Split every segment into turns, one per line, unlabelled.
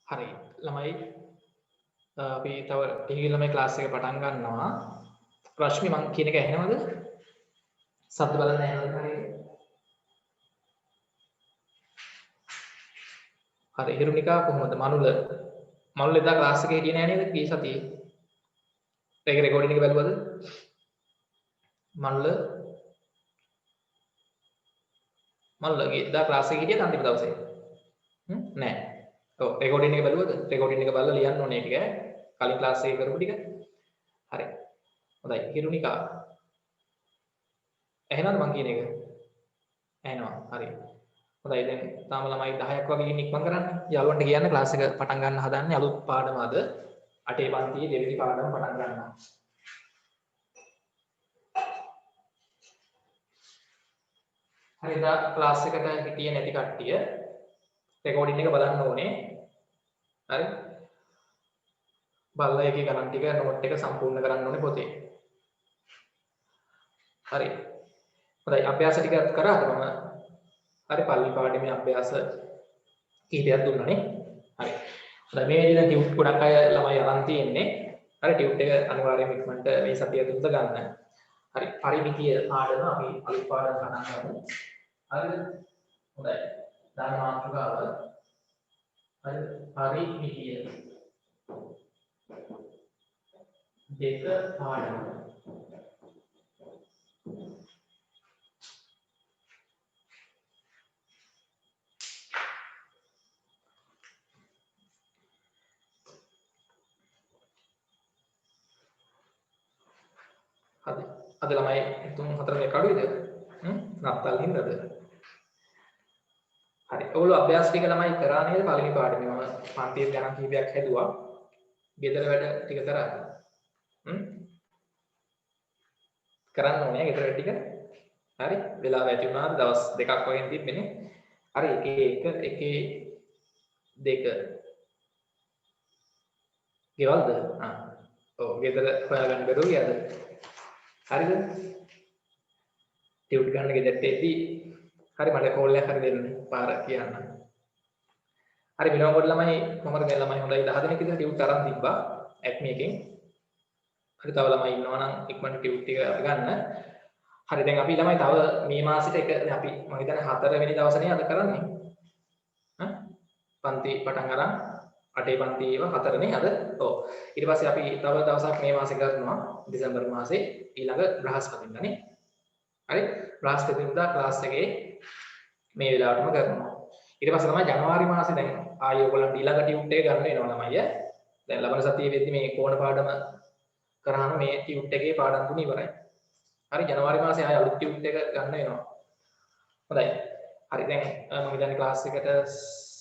හරි ළමයි අපි තව ටිකකින් ළමයි ක්ලාස් එක පටන් ගන්නවා. රශ්මි මං කියන එක ඇහෙනවද? සද්ද බලන්න ඇහෙනවද හරියට? හරි හිරුනිකා කොහොමද? මනුල එදා ක්ලාස් එකේ හිටියේ නෑ නේද? කී සතියේ? ඒක රෙකෝඩින් එක බැලුවද? මනුල එදා ක්ලාස් එකේ හිටියද අන්තිම දවසේ? නෑ. ඔව් රෙකෝඩින් එක බැලුවද? රෙකෝඩින් එක බලලා ලියන්න ඕනේ ටික ඈ. කලින් ක්ලාස් එකේ කරපු ටික. හරි. හොඳයි හිරුනිකා. ඇහෙනවද මං කියන එක? ඇහෙනවා. හරි. හොඳයි දැන් තාම ළමයි 10ක් වගේ ඉන්න ඉක්මන් කරන්න. යාළුවන්ට කියන්න ක්ලාස් එක පටන් ගන්න හදන්නේ අලුත් පාඩම අද. 8 පන්තියේ දෙවෙනි පාඩම පටන් ගන්නවා. හරි එදා ක්ලාස් එකට හිටියේ නැති කට්ටිය රෙකෝඩින් එක බලන්න ඕනේ. හරි. බලලා ඒකේ ගණන් ටික නෝට් එක සම්පූර්ණ කරන්න ඕනේ පොතේ. හරි. හොඳයි අභ්‍යාස ටික කරාද මම? හරි පළවෙනි පාඩමේ අභ්‍යාස කීපයක් දුන්නානේ. හරි. හොඳයි මේ විදිහට ටියුට් ගොඩක් අය ළමයි අරන් තියෙන්නේ. හරි ටියුට් එක අනිවාර්යයෙන්ම ඉක්මනට මේ සතිය තුනද ගන්න. හරි පරිමිතිය පාඩම අපි අලුත් පාඩම පටන් ගමු. හරිද? හොඳයි. දාන මාතෘකාව. හරි පරිමිතිය දෙක පාඩම. හරි. අද ළමයි 3-4 දෙනෙක් අඩුයිද? නත්තල් හින්දාද? හරි. ඔයගොල්ලෝ අභ්‍යාස ටික ළමයි කරා නේද පළවෙනි පාඩමේ? මම පන්තියේ ගණන් කිහිපයක් හැදුවා. ගෙදර වැඩ ටික කරාද? කරන්න ඕනේ ගෙදර වැඩ ටික. හරි. වෙලාව ඇති වුණාද? දවස් දෙකක් වගේ තිබ්බනේ. හරි. එකේ දෙක ගෙවල්ද? ඔව් ගෙදර හොයාගන්න බැරුව ගියාද? හරිද? ටියුට් ගන්න ගෙදරට එද්දී හරි මට කෝල් එකක් හරි දෙන්න පාර කියන්න. හරි විනෝඩ ළමයි කොහමද දැන් ළමයි හොඳයි 10 දෙනෙක් විතර ටියුට් අරන් තිබ්බා ඇක්මි එකෙන්. හරි තව ළමයි ඉන්නවා නම් ඉක්මනට ටියුට් ටික ගන්න. හරි දැන් අපි ළමයි තව මේ මාසෙට එක දැන් අපි මම හිතන්නේ 4 වෙනි දවසනේ අද කරන්නේ. පන්ති පටන් අරන් 8 පන්ති ඒවා 4 නේ අද. ඔව්. ඊට පස්සේ අපි තව දවසක් මේ මාසේ කරනවා දෙසැම්බර් මාසේ ඊළඟ බ්‍රහස්පතින්දා නේ. හරි බ්‍රහස්පතින්දා ක්ලාස් එකේ මේ වෙලාවටම කරනවා. ඊට පස්සේ තමයි ජනවාරි මාසේ දැන් ආයෙ ඔයගොල්ලන්ට ඊළඟ ටියුට් එක ගන්න වෙනවා ළමයි ඈ. දැන් ලබන සතියේ වෙද්දි මේ කෝණ පාඩම කරාම මේ ටියුට් එකේ පාඩම් තුන ඉවරයි. හරි ජනවාරි මාසේ ආයෙ අලුත් ටියුට් එක ගන්න වෙනවා. හොඳයි. හරි දැන් මම හිතන්නේ ක්ලාස් එකට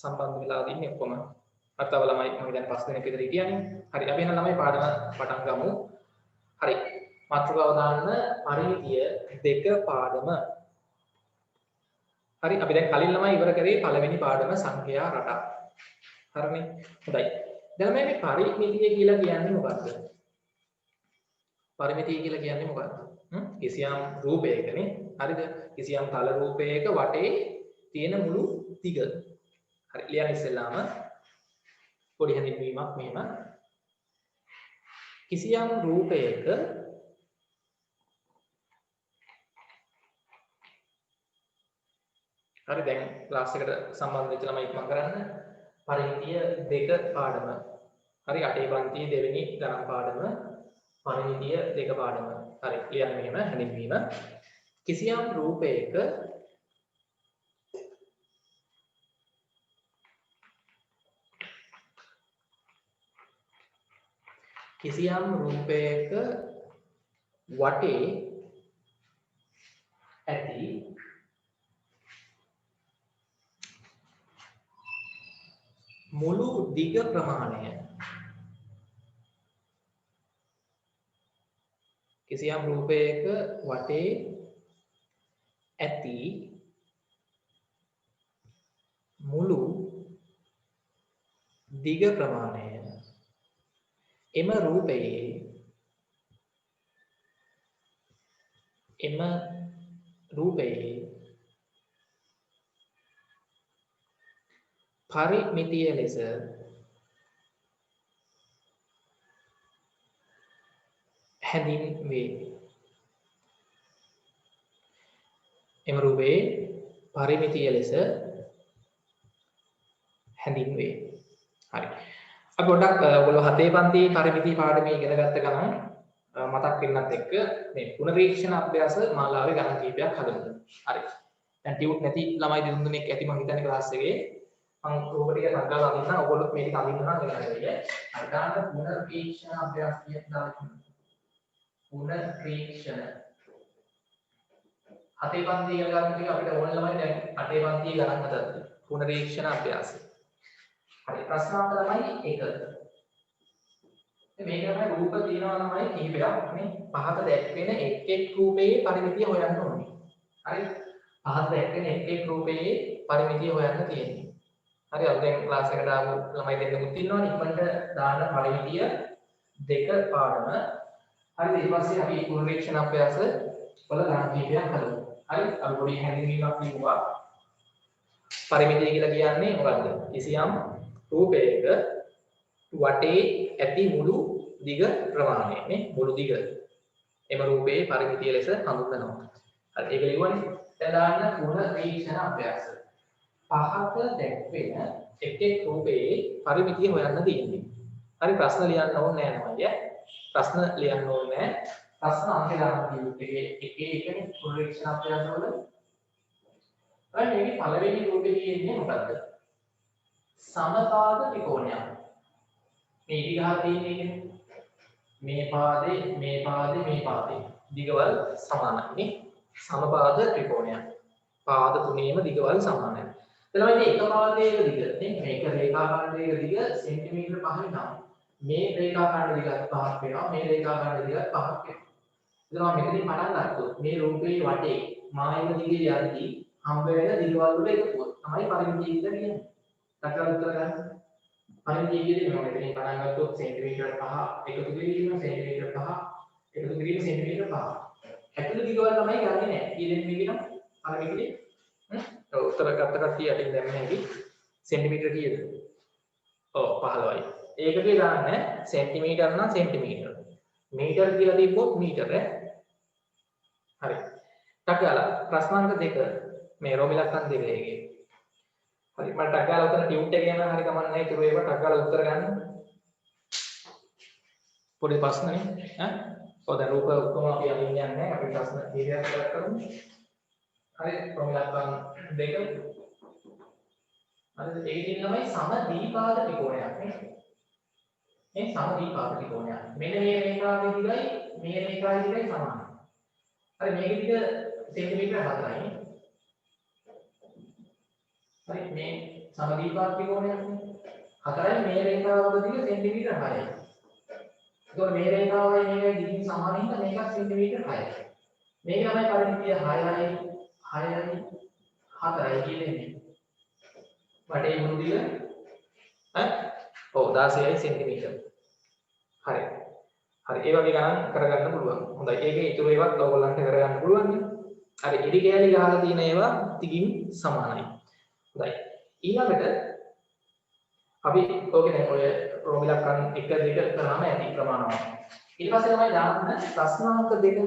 සම්බන්ධ වෙලා ඉන්නේ ඔක්කොම. අතව ළමයි මම හිතන්නේ 5 දෙනෙක් විතර හිටියානේ. හරි අපි එහෙනම් ළමයි පාඩම පටන් ගමු. හරි. මාතෘකාව දාන්න පරිමිතිය දෙක පාඩම. හරි අපි දැන් කලින් ළමයි ඉවර කරේ පළවෙනි පාඩම සංඛ්‍යා රටක්. හරිනේ. හොඳයි. දැන් මේ පරිමිතිය කියලා කියන්නේ මොකක්ද? පරිමිතිය කියලා කියන්නේ මොකක්ද? කිසියම් රූපයකනේ. හරිද? කිසියම් තල රූපයක වටේ තියෙන මුළු දිග. හරි. ලියන්න ඉස්සෙල්ලාම පොඩි හැඳින්වීමක් මෙහෙම. කිසියම් රූපයක හරි දැන් ක්ලාස් එකට සම්බන්ධ වෙච්ච ළමයි ඉක්මන් කරන්න. පරිමිතිය දෙක පාඩම. හරි 8 පන්තියේ දෙවෙනි ගණන් පාඩම පරිමිතිය දෙක පාඩම. හරි ලියන්න මෙහෙම හැඳින්වීම. කිසියම් රූපයක වටේ ඇති මුළු දිග ප්‍රමාණය කිසියම් රූපයක වටේ ඇති මුළු දිග ප්‍රමාණය එම රූපයේ පරිමිතිය ලෙස හැඳින්වේ. එම රූපයේ පරිමිතිය ලෙස හැඳින්වේ. හරි. අපි පොඩ්ඩක් ඔයගොල්ලෝ 7 පන්තියේ පරිමිති පාඩමේ ඉගෙන ගත්ත ගමන් මතක් වෙන්නත් එක්ක මේ පුනරීක්ෂණ අභ්‍යාස මාලාවේ ගණන් කීපයක් හදමු. හරි. දැන් ටියුට් නැති ළමයි දෙතුන් දෙනෙක් ඇති මම හිතන්නේ ක්ලාස් එකේ. මම රූප ටික සංකල්ප අඳින්න ඔයගොල්ලෝ මේක අඳින්න නම් වෙනවා. අර ගන්න පුනරීක්ෂණ අභ්‍යාස කියන දාන්න. පුනරීක්ෂණ 7 පන්තියේ ඉගෙන ගන්න ටික අපිට ඕන ළමයි දැන් 8 පන්තියේ ගණන් හදන්න. පුනරීක්ෂණ අභ්‍යාසය. හරි ප්‍රශ්නාර්ථ ළමයි 1. මේක තමයි රූප තියෙනවා ළමයි කිහිපයක් නේ පහත දැක්වෙන එක් රූපයේ පරිමිතිය හොයන්න ඕනේ. හරි පහත දැක්වෙන එක් රූපයේ පරිමිතිය හොයන්න තියෙන්නේ. හරි අද දැන් ක්ලාස් එකට ආපු ළමයි දෙන්නෙකුත් ඉන්නවනේ ඉක්මනට දාන්න පරිමිතිය 2 පාඩම. හරි ඊට පස්සේ අපි පුනරීක්ෂණ අභ්‍යාස වල ගණන් කීපයක් හදමු. හරි අපි පොඩි හැඳින්වීමක් දීමුවා. පරිමිතිය කියලා කියන්නේ මොකද්ද? කිසියම් රූපයක වටේ ඇති මුළු දිග ප්‍රමාණය නේ මුළු දිග එම රූපයේ පරිමිතිය ලෙස හඳුන්වනවා. හරි ඒක ලියුවනේ. දැන් දාන්න පුනරීක්ෂණ අභ්‍යාස. පහත දැක්වෙන එක් රූපයේ පරිමිතිය හොයන්න තියෙන්නේ. හරි ප්‍රශ්න ලියන්න ඕනේ නෑ නේද? ප්‍රශ්න ලියන්න ඕනේ නෑ. ප්‍රශ්න අංක දාන්න කිව්වේ එකනේ පුනරීක්ෂණ අභ්‍යාස වල. අර මේකේ පළවෙනි රූපේ කියන්නේ මොකද්ද? සමපාද ත්‍රිකෝණයක්. මේ ඉදිරියට තියෙන්නේ මේ පාදේ දිගවල් සමානයි නේ සමපාද ත්‍රිකෝණයක්. පාද තුනේම දිගවල් සමානයි. එතකොට මේ එක පාදයක දිග නේ මේක රේඛාඛණ්ඩයක දිග සෙන්ටිමීටර 5 නම් මේ රේඛාඛණ්ඩ දිගත් 5ක් වෙනවා මේ රේඛාඛණ්ඩ දිගත් 5ක් වෙනවා. එතකොට මෙතනින් පටන් ගත්තොත් මේ රූපේ වටේ මායිම දිගේ යද්දී හම්බ වෙන දිගවල් වල එකතුව තමයි පරිමිතිය කියලා කියන්නේ. දක්වලා උත්තර ගන්න. පරිමිතිය කියන්නේ මොකක්ද? මෙතනින් පටන් ගත්තොත් සෙන්ටිමීටර 5 එකතු කිරීම සෙන්ටිමීටර 5 එකතු කිරීම සෙන්ටිමීටර 5. ඇතුළු දිගවල තමයි ගන්නෙ නෑ. ඊළඟ මේක නම් පරිමිතිය උත්තර ගත්ත කට්ටිය යටින් දැම්ම හැකි සෙන්ටිමීටර කීයද? ඔව් 15යි. ඒකේ දාන්න සෙන්ටිමීටර නම් සෙන්ටිමීටර. මීටර කියලා තිබ්බොත් මීටර ඈ. හරි. ටගාලා ප්‍රශ්නාංක 2 මේ රෝමිලක්කන් 2 එකේ. හරි මම ටගාලා උතන ටියුට් එක යනවා හරි කමක් නැහැ ඒක ඒව ටගාලා උත්තර ගන්න. පොඩි ප්‍රශ්නනේ ඈ. ඔය දැන් රූප ඔක්කොම අපි අඳින්න යන්නේ නැහැ. අපි ප්‍රශ්න කීපයක් කරමු. හරි රෝමිලක්කන් 2. හරි ඒකෙන් තමයි සමදීපාද ත්‍රිකෝණයක් නේ. මේ සමදීපාද ත්‍රිකෝණයක්. මෙන්න මේ රේඛාවේ දිගයි මේ රේඛාවේ දිගයි සමානයි. හරි මේකේ දිග සෙන්ටිමීටර 4යි. හරි මේ සමදීපාද ත්‍රිකෝණයක් නේ. 4යි මේ රේඛාවක දිග සෙන්ටිමීටර 6යි. ඒතකොට මේ රේඛාවයි මේකයි දිගින් සමාන හින්දා මේකත් සෙන්ටිමීටර 6යි. මේක තමයි පරිමිතිය 6යි 4යි කියන්නේ. වටේ මුළු දිග ඈ ඔව් 16යි සෙන්ටිමීටර. හරි. හරි ඒ වගේ ගණන් කරගන්න පුළුවන්. හොඳයි. ඒකේ ඊටු ඒවත් ඔයගොල්ලන්ට කරගන්න පුළුවන් නේ. හරි ඉරි කෑලි ගහලා තියෙන ඒවා දිගින් සමානයි. හොඳයි. ඊළඟට අපි ඔයගේ දැන් ඔය රෝමිලක්කන් 1 2 කරාම ඇති ප්‍රමාණවත්. ඊට පස්සේ තමයි දාන්න ප්‍රශ්නාංක 2.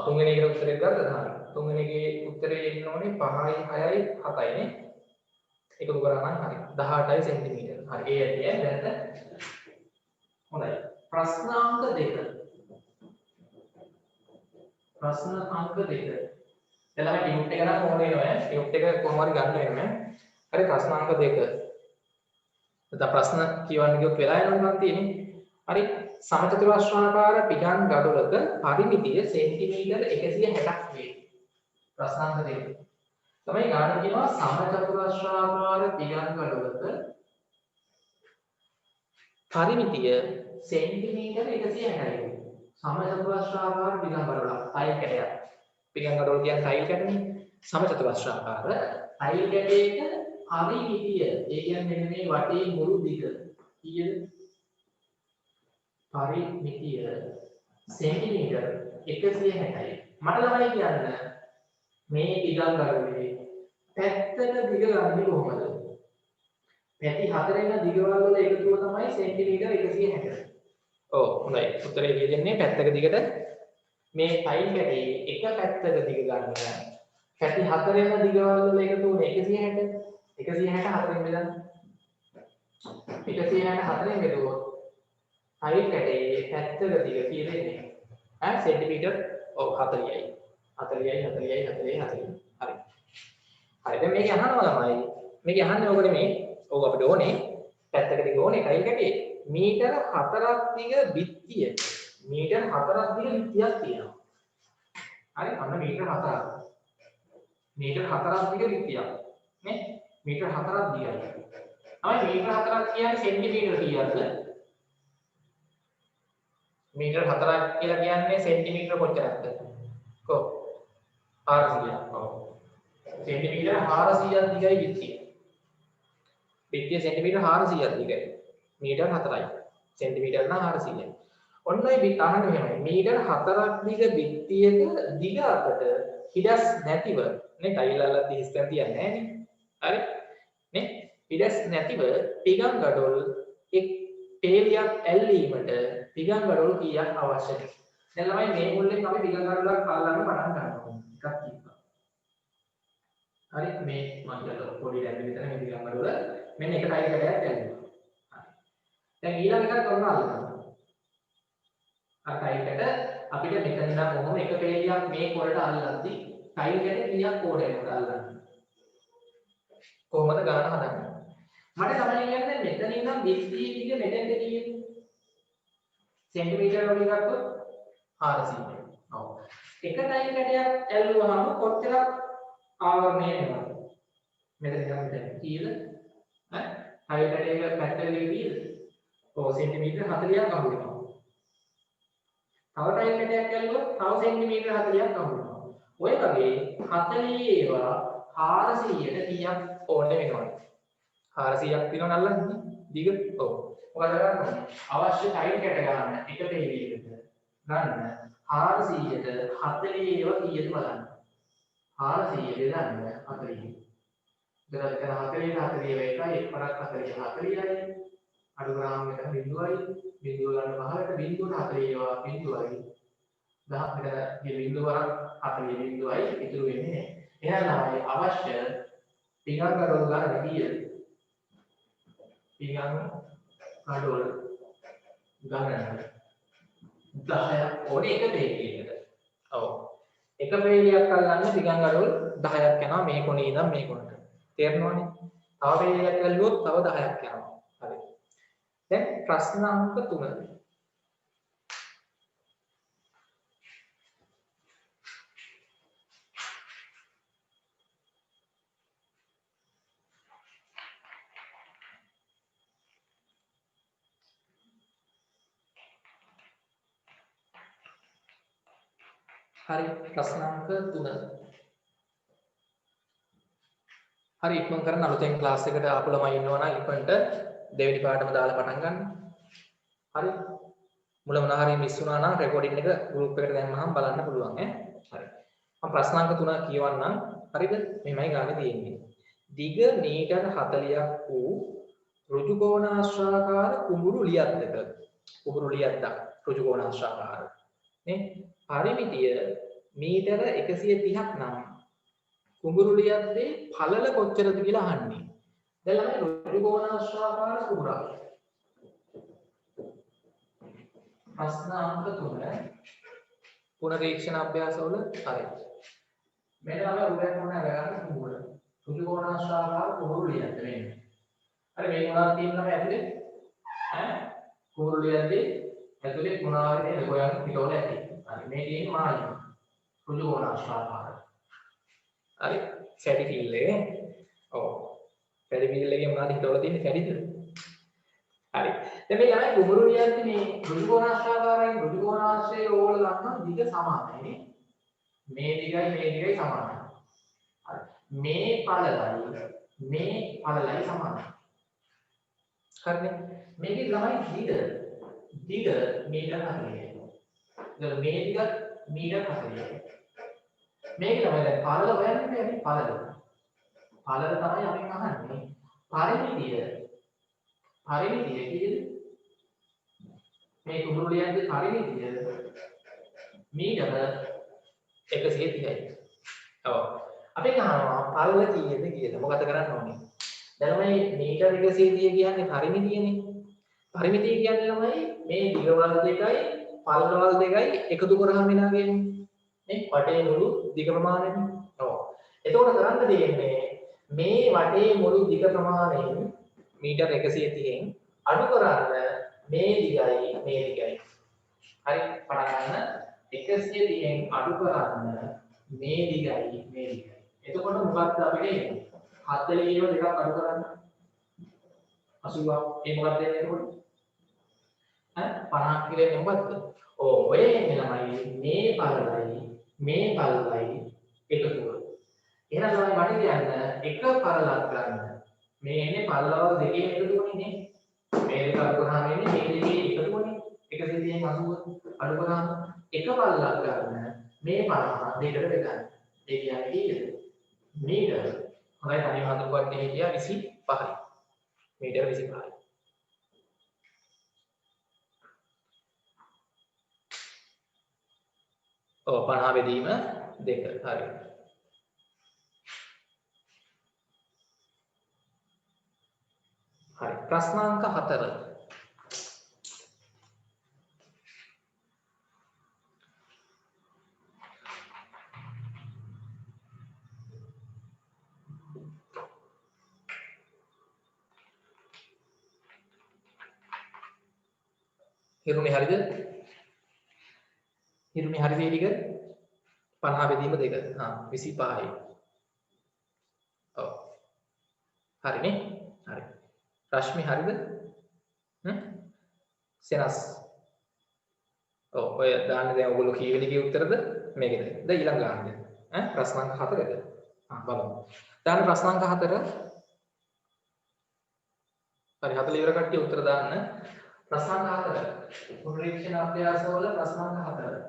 තුන්වෙනි එකට උත්තරේ ගත්තද? හරි. තුන්වෙනි එකේ උත්තරේ එන්න ඕනේ 5යි 6යි 7යි නේ. එකතු කරා නම් හරි 18යි සෙන්ටිමීටර. හරි ඒ ඇතිය දැන් හොඳයි. ප්‍රශ්නාංක 2. ප්‍රශ්න අංක 2. එළම ටියුට් එක නම් ඕනේ නෑ. ටියුට් එක කොහොම හරි ගන්න වෙන්නේ. හරි ප්‍රශ්නාංක 2. දැන් ප්‍රශ්න කියවන්න ගියොත් වෙලා යනවා නම් තියෙන්නේ. හරි සමචතුරස්‍රාකාර පිටන් ගඩොලක පරිමිතිය සෙන්ටිමීටර 160ක් වේ. ප්‍රශ්නාංක 2. තමයි ගන්න කියනවා සමචතුරස්‍රාකාර පිටන් ගඩොලක පරිමිතිය සෙන්ටිමීටර 160යි. සමචතුරස්‍රාකාර පිටන් ගඩොලක් ටයිල් කැටයක්. පිටන් ගඩොල කියන්නේ ටයිල් කැටනේ. සමචතුරස්‍රාකාර ටයිල් කැටයක පරිමිතිය ඒ කියන්නේ මෙන්න මේ වටේ මුළු දිග කීයද? පරිමිතිය සෙන්ටිමීටර 160යි. මට ළමයි කියන්න මේ පිටන් ගඩොලේ පැත්තක දිග ගන්නේ කොහොමද? පැති හතරෙන් දිගවල් වල එකතුව තමයි සෙන්ටිමීටර් 160. ඔව් හොඳයි. උත්තරේ ලියන්නේ පැත්තක දිගට මේ ටයිම් කැටේ එක පැත්තක දිග ගන්න. පැති හතරෙන් දිගවල් වල එකතුව 160. 160 හතරෙන් බෙදන්න. 160 හතරෙන් බෙදුවොත් ටයිම් කැටේ පැත්තක දිග කීයද එන්නේ? සෙන්ටිමීටර් 40යි. 40යි 40යි 40යි 40යි. හරි. හරි දැන් මේක අහනවා ළමයි. මේක අහන්නේ ඕක නෙමෙයි. ඕක අපිට ඕනේ පැත්තක දිග ඕනේ ටයිල් කැටේ මීටර 4ක් දිග බිත්තිය. මීටර 4ක් දිග බිත්තියක් තියෙනවා. හරි අන්න මීටර 4ක්. මීටර 4ක් දිග බිත්තියක්. නේ? මීටර 4ක් දිගයි. අපි මීටර 4ක් කියන්නේ සෙන්ටිමීටර කීයක්ද? මීටර 4ක් කියලා කියන්නේ සෙන්ටිමීටර කොච්චරක්ද? කො 400ක්. ඔව්. සෙන්ටිමීටර 400ක් දිගයි බිත්තිය. බිත්තිය සෙන්ටිමීටර 400ක් දිගයි. මීටර 4යි. සෙන්ටිමීටර නම් 400යි. ඔන්න ඔය බිත් අහන්න මෙහෙමයි. මීටර 4ක් දිග බිත්තියක දිග අතට හිඩස් නැතිව නේ ටයිල් වල හිස්තැන් තියන්නේ නැහැ නේ. හරි? නේ? හිඩස් නැතිව පිගම් ගඩොල් එක් පේලියක් ඇල්ලීමට පිගම් ගඩොල් කීයක් අවශ්‍යද? දැන් ළමයි මේ මුල්ලෙන් අපි පිගම් ගඩොලක් අල්ලන්න පටන් ගන්නවා. එකක් කිව්වා. හරි මේ මම කියලා පොඩි ඩැම් විතර මේ පිගම් ගඩොල මෙන්න එක ටයිල් කඩයක් ඇල්ලුවා. දැන් ඊළඟ එකක් කරන්න අල්ලනවා. අර ටයිල් කඩ අපිට මෙතන ඉඳන් කොහොම එක පේලියක් මේ කොරට අල්ලද්දි ටයිල් කඩ කීයක් ඕනේ කොට අල්ලන්න. කොහොමද ගණන හදන්නේ? මට තමයි කියන්නේ මෙතන ඉඳන් බිත්තිය දිග මෙතෙන්ට කීයද? සෙන්ටිමීටර වලින් ගත්තොත් 400යි. ඔව්. එක ටයිල් කඩයක් ඇල්ලුවාම කොච්චරක් ආවරණය වෙනවද? මෙතන ඉඳන් මෙතන කීයද? ටයිල් කඩයක පැත්තක කීයද? ඔව් සෙන්ටිමීටර 40ක් අහු වෙනවා. තව ටයිල් කඩයක් ඇල්ලුවොත් තව සෙන්ටිමීටර 40ක් අහු වෙනවා. ඔය වගේ 40 ඒවා 400ට කීයක් ඕනේ වෙනවද? 400ක් තියෙනවද අල්ලන්නේ? දිග. ඔව්. මොකද කරන්නේ? අවශ්‍ය ටයිල් කැට ගන්න එක පේලියකට ගන්න 400ට 40 ඒවා කීයද බලන්න. 400 බෙදන්න 40. දැන් 40 එකයි එක්වරක් 40 40යි. අඩු ගාම මෙතන බිඳුවයි. බිඳුව ගන්න පහලට බිඳුවට 40 ඒවා බිඳුවයි. 10 මෙතන මේ බිඳුව වරක් 40 බිඳුවයි ඉතුරු වෙන්නේ නැහැ. එහෙනම් අවශ්‍ය පිගම් ගඩොල් ගන්න කීයද? පිගම් ගඩොල් ගණන 10ක් ඕනේ එක පේලියකට. ඔව්. එක පේලියක් අල්ලන්න පිගම් ගඩොල් 10ක් යනවා මේ කොනේ ඉඳන් මේ කොනට. තේරෙනවනේ? තව පේලියක් ඇල්ලුවොත් තව 10ක් යනවා. හරි. දැන් ප්‍රශ්න අංක 3. හරි ප්‍රශ්න අංක 3. හරි ඉක්මන් කරන අලුතෙන් ක්ලාස් එකට ආපු ළමයි ඉන්නවා නම් ඉක්මනට දෙවෙනි පාඩම දාලා පටන් ගන්න. හරි. මුල මොනවා හරි මිස් වුණා නම් රෙකෝඩින් එක ගෲප් එකට දැම්මහම බලන්න පුළුවන් ඈ. හරි. මම ප්‍රශ්න අංක 3 කියවන්නම්. හරිද? මෙහෙමයි ගානේ තියෙන්නේ. දිග මීටර 40ක් වූ ඍජු කෝණාශ්‍රාකාර කුඹුරු ලියද්දක. කුඹුරු ලියද්දක් ඍජු කෝණාශ්‍රාකාර. නේ? පරිමිතිය මීටර 130ක් නම් කුඹුරු ලියද්දේ පළල කොච්චරද කියලා අහන්නේ. දැන් ළමයි ඍජු කෝණාශ්‍රාකාර කුඹුරක්. ප්‍රශ්න අංක 3 පුනරීක්ෂණ අභ්‍යාසවල හරි. මෙන්න අපි උඩට මොන අරගන්න කුඹුර. ඍජු කෝණාශ්‍රාකාර කුඹුරු ලියද්ද වෙන්නේ. හරි මේ මොනවද තියෙනවද ඇතුලේ? කුඹුරු ලියද්දේ ඇතුලේ මොනවද තියෙන්නේ? හොයන්න පිටවල ඇති. හරි මේ තියෙන්නේ මායි. ඍජු කෝණාශ්‍රාකාර. හරි සැඩි ෆීල් එක. ඔව්. සැඩි ෆීල් එකේ මොනවද හිතවල තියෙන්නේ සැඩිද? හරි. දැන් මේ ළමයි කුඹුරු ලියද්දී මේ ඍජු කෝණාශ්‍රාකාරයෙන් රුජු කෝණාශ්‍රයේ ඕවල ලක්න දිග සමානයි නේ. මේ දිගයි සමානයි. හරි. මේ පළලයි සමානයි. හරිනේ. මේකේ ළමයි දිග මීටර 40යි. දැන් මේ දිග මීටර 40යි. මේක තමයි දැන් පළල හොයන්නේ පළල තමයි අපි අහන්නේ. පරිමිතිය හරිනේ කීයද? මේ කුඹුරු ලියන්නේ හරිනේ කීයද? මීටර 130යි. ඔව්. අපි ගන්නවා පළල කීයද කියලා. මොකද කරන්න ඕනේ? දැන් මේ මීටර 130 කියන්නේ පරිමිතියනේ. පරිමිතිය කියන්නේ ළමයි මේ දිගවල් දෙකයි පළලවල් දෙකයි එකතු කරාම වෙනාගේ නේ වටේ මුළු දිග ප්‍රමාණයනේ. ඔව්. එතකොට කරන්න දෙන්නේ මේ වටේ මුළු දිග ප්‍රමාණයෙන් මීටර 130න් අඩු කරන්න මේ දිගයි මේ දිගයි. හරි පටන් ගන්න 130න් අඩු කරන්න මේ දිගයි මේ දිගයි. එතකොට මොකක්ද අපිට එන්නේ? 40 දෙකක් අඩු කරන්න 80ක් ඒ මොකක්ද එන්නේ එතකොට? 50 කියලා මොකද්ද? ඔය එන්නේ ළමයි මේ පළලයි එකතු කරලා. එහෙනම් ළමයි මට කියන්න එක පළලක් ගන්න. මේ එන්නේ පළලවල් දෙකේ එකතුවනේ නේ. මේ දෙක අඩු කරාම එන්නේ මේ දෙකේ එකතුවනේ. 130න් 80 අඩු කරාම එක පළලක් ගන්න. මේ 50 දෙකට බෙදන්න. ඒ කියන්නේ කීයද? මීටර. හොඳයි තනියම හඳුන්වන්නේ හිටියා 25යි. මීටර 25යි. ඔව් 50 බෙදීම 2. හරි. හරි. ප්‍රශ්නාංක 4. හිරුනේ හරිද? හිරුනේ හරිද ටික? 50 බෙදීම 2. 25යි. ඔව්. හරිනේ? හරි. රශ්මි හරිද? සෙනස්. ඔව් ඔය දාන්න දැන් ඔයගොල්ලෝ කීවෙනිගේ උත්තරද? මේකද? ද ඊළඟ ගන්න. ප්‍රශ්නාංක 4ද? බලමු. දාන්න ප්‍රශ්නාංක 4. හරි 40 ඉවර කට්ටිය උත්තර දාන්න. ප්‍රශ්නාංක 4. පුනරීක්ෂණ අභ්‍යාසවල ප්‍රශ්නාංක 4.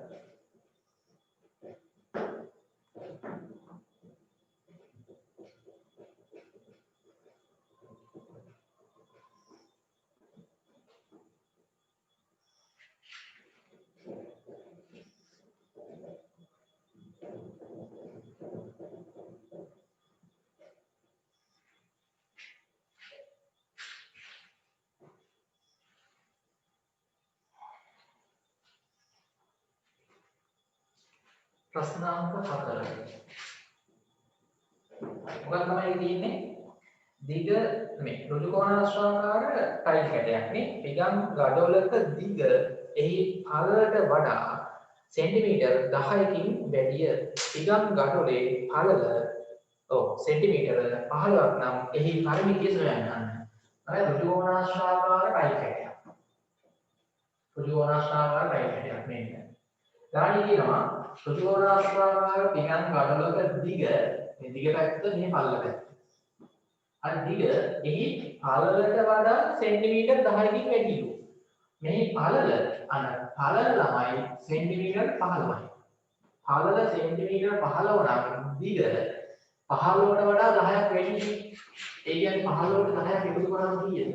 ප්‍රශ්නාංක 4. මොකක්ද තමයි තියෙන්නේ? දිග මේ ඍජු කෝණාශ්‍රාකාර ටයිල් කැටයක් නේ. පිගම් ගඩොලක දිග එහි පළලට වඩා සෙන්ටිමීටර් 10කින් වැඩිය. පිගම් ගඩොලේ පළල සෙන්ටිමීටර 15ක් නම් එහි පරිමිතිය සොයන්න. අර ඍජු කෝණාශ්‍රාකාර ටයිල් කැටයක්. ඍජු කෝණාශ්‍රාකාර ටයිල් කැටයක් මෙන්න. ඊළඟට කියනවා ඍජු කෝණාශ්‍රාකාර පිගම් ගඩොලක දිග මේ දිග පැත්ත මේ පළල පැත්ත. අර දිග එහි පළලට වඩා සෙන්ටිමීටර් 10කින් වැඩිලු. මේ පළල පළල ළමයි සෙන්ටිමීටර් 15යි. පළල සෙන්ටිමීටර් 15 නම් දිග 15ට වඩා 10ක් වැඩි. ඒ කියන්නේ 15ට 10ක් එකතු කරාම කීයද?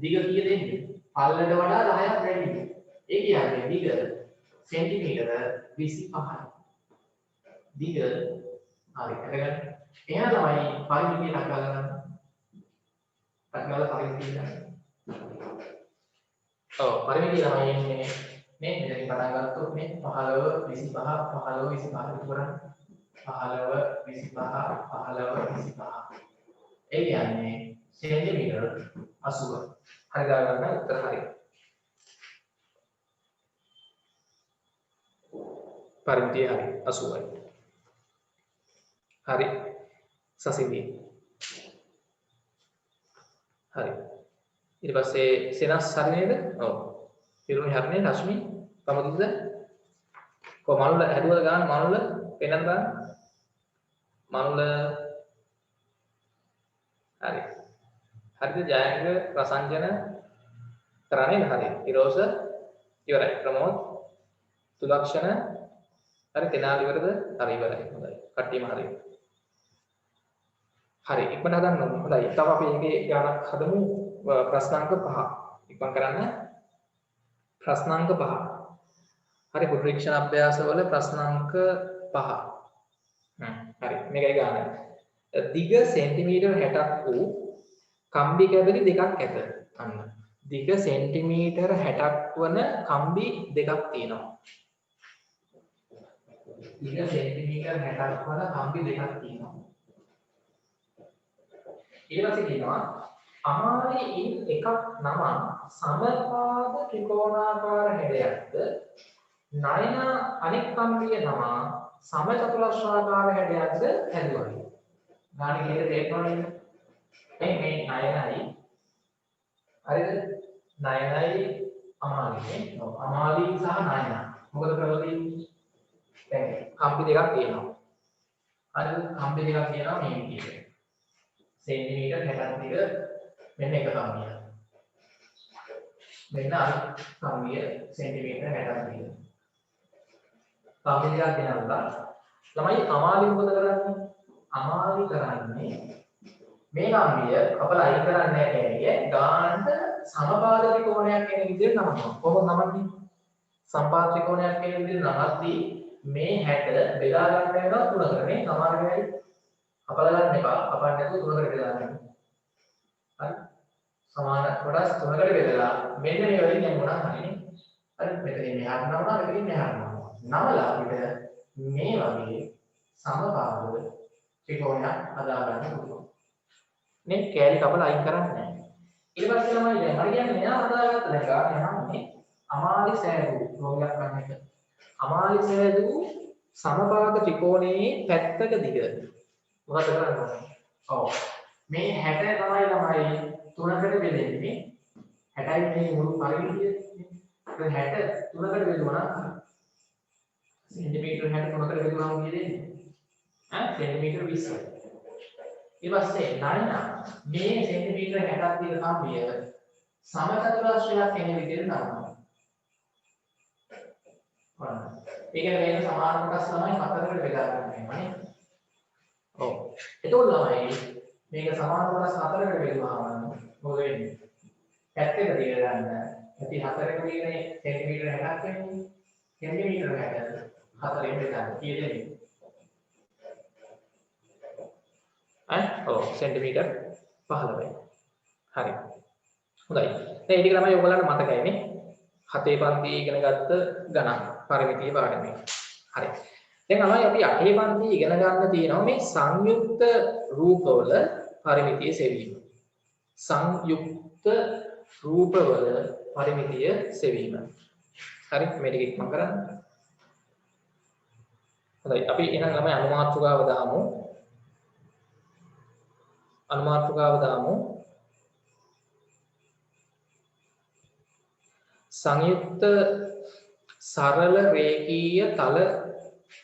දිග කීයද එන්නේ? පළලට වඩා 10ක් වැඩි. ඒ කියන්නේ දිග සෙන්ටිමීටර 25යි. දිග හරි අරගන්න. එහෙනම් තමයි පරිමිතිය දක්වා ගන්න. දක්වාලා පරිමිතිය ගන්න. පරිමිතිය තමයි එන්නේ මේ මෙතනින් පටන් ගත්තොත් මේ 15 25 15 25 එකතු කරන්නේ 15 25 15 25. ඒ කියන්නේ සෙන්ටිමීටර 80. හරි දාගන්න උත්තර හරි. පරිමිතිය හරි 80යි. හරි සසිදී හරි ඊට පස්සේ සෙනස් හරි නේද? ඔව් පිරුණි හරි නේද? රශ්මි කොහමදද? මනුල හැදුවද ගන්න මනුල පෙන්නන්න ගන්න මනුල හරි හරිද? ජයංග ප්‍රසංජන කරන්නේ හරි. ඉරෝස ඉවරයි. ප්‍රමෝද් තුලක්ෂණ හරි. තෙනාලි ඉවරද? හරි ඉවරයි. හොඳයි. කට්ටියම හරි. හරි ඉක්මනට හදන්න ඕනේ. හොඳයි. තව අපි ඒකේ ගානක් හදමු ප්‍රශ්නාංක 5. ඉක්මන් කරන්න. ප්‍රශ්නාංක 5. හරි පුරීක්ෂණ අභ්‍යාසවල ප්‍රශ්නාංක 5. හරි. මේකයි ගාන. දිග සෙන්ටිමීටර් 60ක් වූ කම්බි කැබලි දෙකක් ඇත. අන්න. දිග සෙන්ටිමීටර් 60ක් වන කම්බි දෙකක් තියෙනවා. දිග සෙන්ටිමීටර් 60ක් වන කම්බි දෙකක් තියෙනවා. ඊට පස්සේ කියනවා අමාරියින් එකක් නම සමපාද ත්‍රිකෝණාකාර හැඩයක්ද නයන අනෙක් කම්බිය නම සමචතුරස්‍රාකාර හැඩයක්ද හැදුවා. ගාන කීයද තේරෙනවද? මේ නයනයි හරිද? නයනයි අමාරියි. අමාරි සහ නයන. මොකද කරලා තියෙන්නේ? දැන් කම්බි දෙකක් තියෙනවා. හරිද? කම්බි දෙකක් තියෙනවා මේ විදිහට. सेंटीमीटर 60ක් දිග මෙන්න එක කම්බිය. මෙන්න අනිත් කම්බිය සෙන්ටිමීටර 60ක් දිග. කම්බි දෙකක් ගෙනල්ලා ළමයි අමාලි මොකද කරන්නේ? අමාලි කරන්නේ මේ කම්බිය කපලා අයින් කරන්නේ නැහැ ගානට සමපාද ත්‍රිකෝණයක් කියන විදිහට නමනවා. කොහොමද නමන්නේ? සමපාද ත්‍රිකෝණයක් කියන විදිහට නමද්දී මේ 60 බෙදා ගන්න වෙනවා තුනකට. මේ සමාන වෙයි අපල ගන්න එපා. අපන්න නැතුව තුනකට බෙදා ගන්න. හරි. සමාන කොටස් තුනකට බෙදලා මෙන්න මේ වලින් යමුණා හරිනේ. හරි. මෙතනින් මෙහාට නමනවා, මෙතනින් මෙහාට නමනවා. නමලා අපිට මේ වගේ සමපාද ත්‍රිකෝණයක් හදා ගන්න පුළුවන්. මේ කෑලි කපලා අයින් කරන්නේ නැහැ. ඊට පස්සේ තමයි දැන් හරි කියන්නේ මෙයා හදාගත්ත දැන් ගන්න යන්නේ අමාලි සෑදු රෝගයක් ගන්න එක. අමාලි සෑදු සමපාද ත්‍රිකෝණයේ පැත්තක දිග මොකද කරන්නේ? ඔව්. මේ 60 තමයි ළමයි තුනකට බෙදෙන්නේ. 60යි මේ මුළු පරිමිතිය. දැන් 60 තුනකට බෙදුවා නම් සෙන්ටිමීටර 60 තුනකට බෙදුවාම කීයද එන්නේ? සෙන්ටිමීටර 20. ඊට පස්සේ නයන මේ සෙන්ටිමීටර 60ක් තියෙන කම්බිය සමචතුරස්‍රයක් කියන විදිහට නමනවා. ඔන්න. ඒකේ වෙන සමාන කොටස් තමයි හතරකට බෙදා ගන්න වෙනවා. ඔව්. එතකොට ළමයි මේක සමාන කොටස් හතරකට බෙදුවාම මොකද වෙන්නේ? පැත්තක දිග ගන්න. ඇති හතරක දිගනේ සෙන්ටිමීටර 60ක් වෙන්නේ. සෙන්ටිමීටර 60 හතරෙන් බෙදන්න. කීයද එන්නේ? ඔව් සෙන්ටිමීටර 15යි. හරි. හොඳයි. දැන් ඊට ළමයි ඔයගොල්ලන්ට මතකයිනේ. හතේ පන්තියේ ඉගෙන ගත්ත ගණන් පරිමිතිය පාඩමේ. හරි. දැන් අපි 8 පන්ති ඉගෙන ගන්න තියෙනවා මේ සංයුක්ත රූපවල පරිමිතිය සෙවීම. සංයුක්ත රූපවල පරිමිතිය සෙවීම. හරි මේ ටික ඉක්මන් කරන්න. හොඳයි අපි එහෙනම් ළමයි අනුමාත්‍රකාව දාමු. සංයුක්ත සරල රේඛීය තල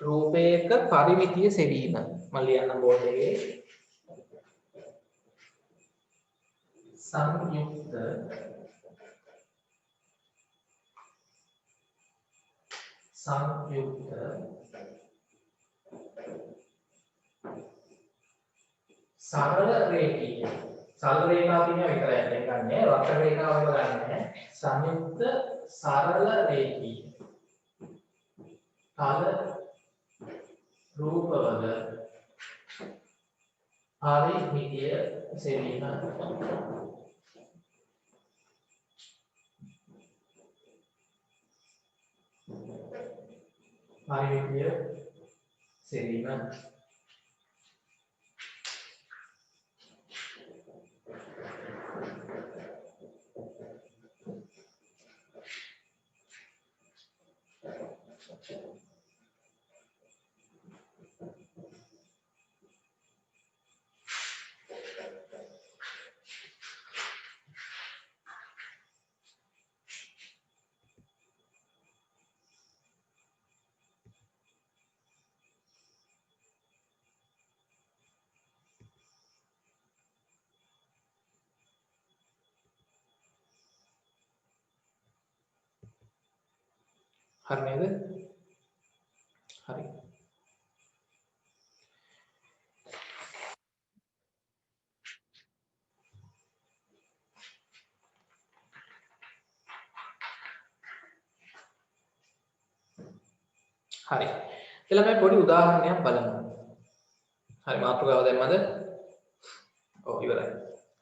රූපයක පරිමිතිය සෙවීම. මම ලියන්නම් බෝඩ් එකේ. සංයුක්ත සරල රේඛීය. සරල රේඛාව කියන්නේ විතරයි කියන්නේ වක්‍ර රේඛාව වල ගන්නෑ. සංයුක්ත සරල රේඛීය. තල රූපවල පරිමිතිය සෙවීම. පරිමිතිය සෙවීම. හරි නේද? හරි. හරි. එතන මේ පොඩි උදාහරණයක් බලමු. හරි මාතෘකාව දැම්මද? ඔව් ඉවරයි.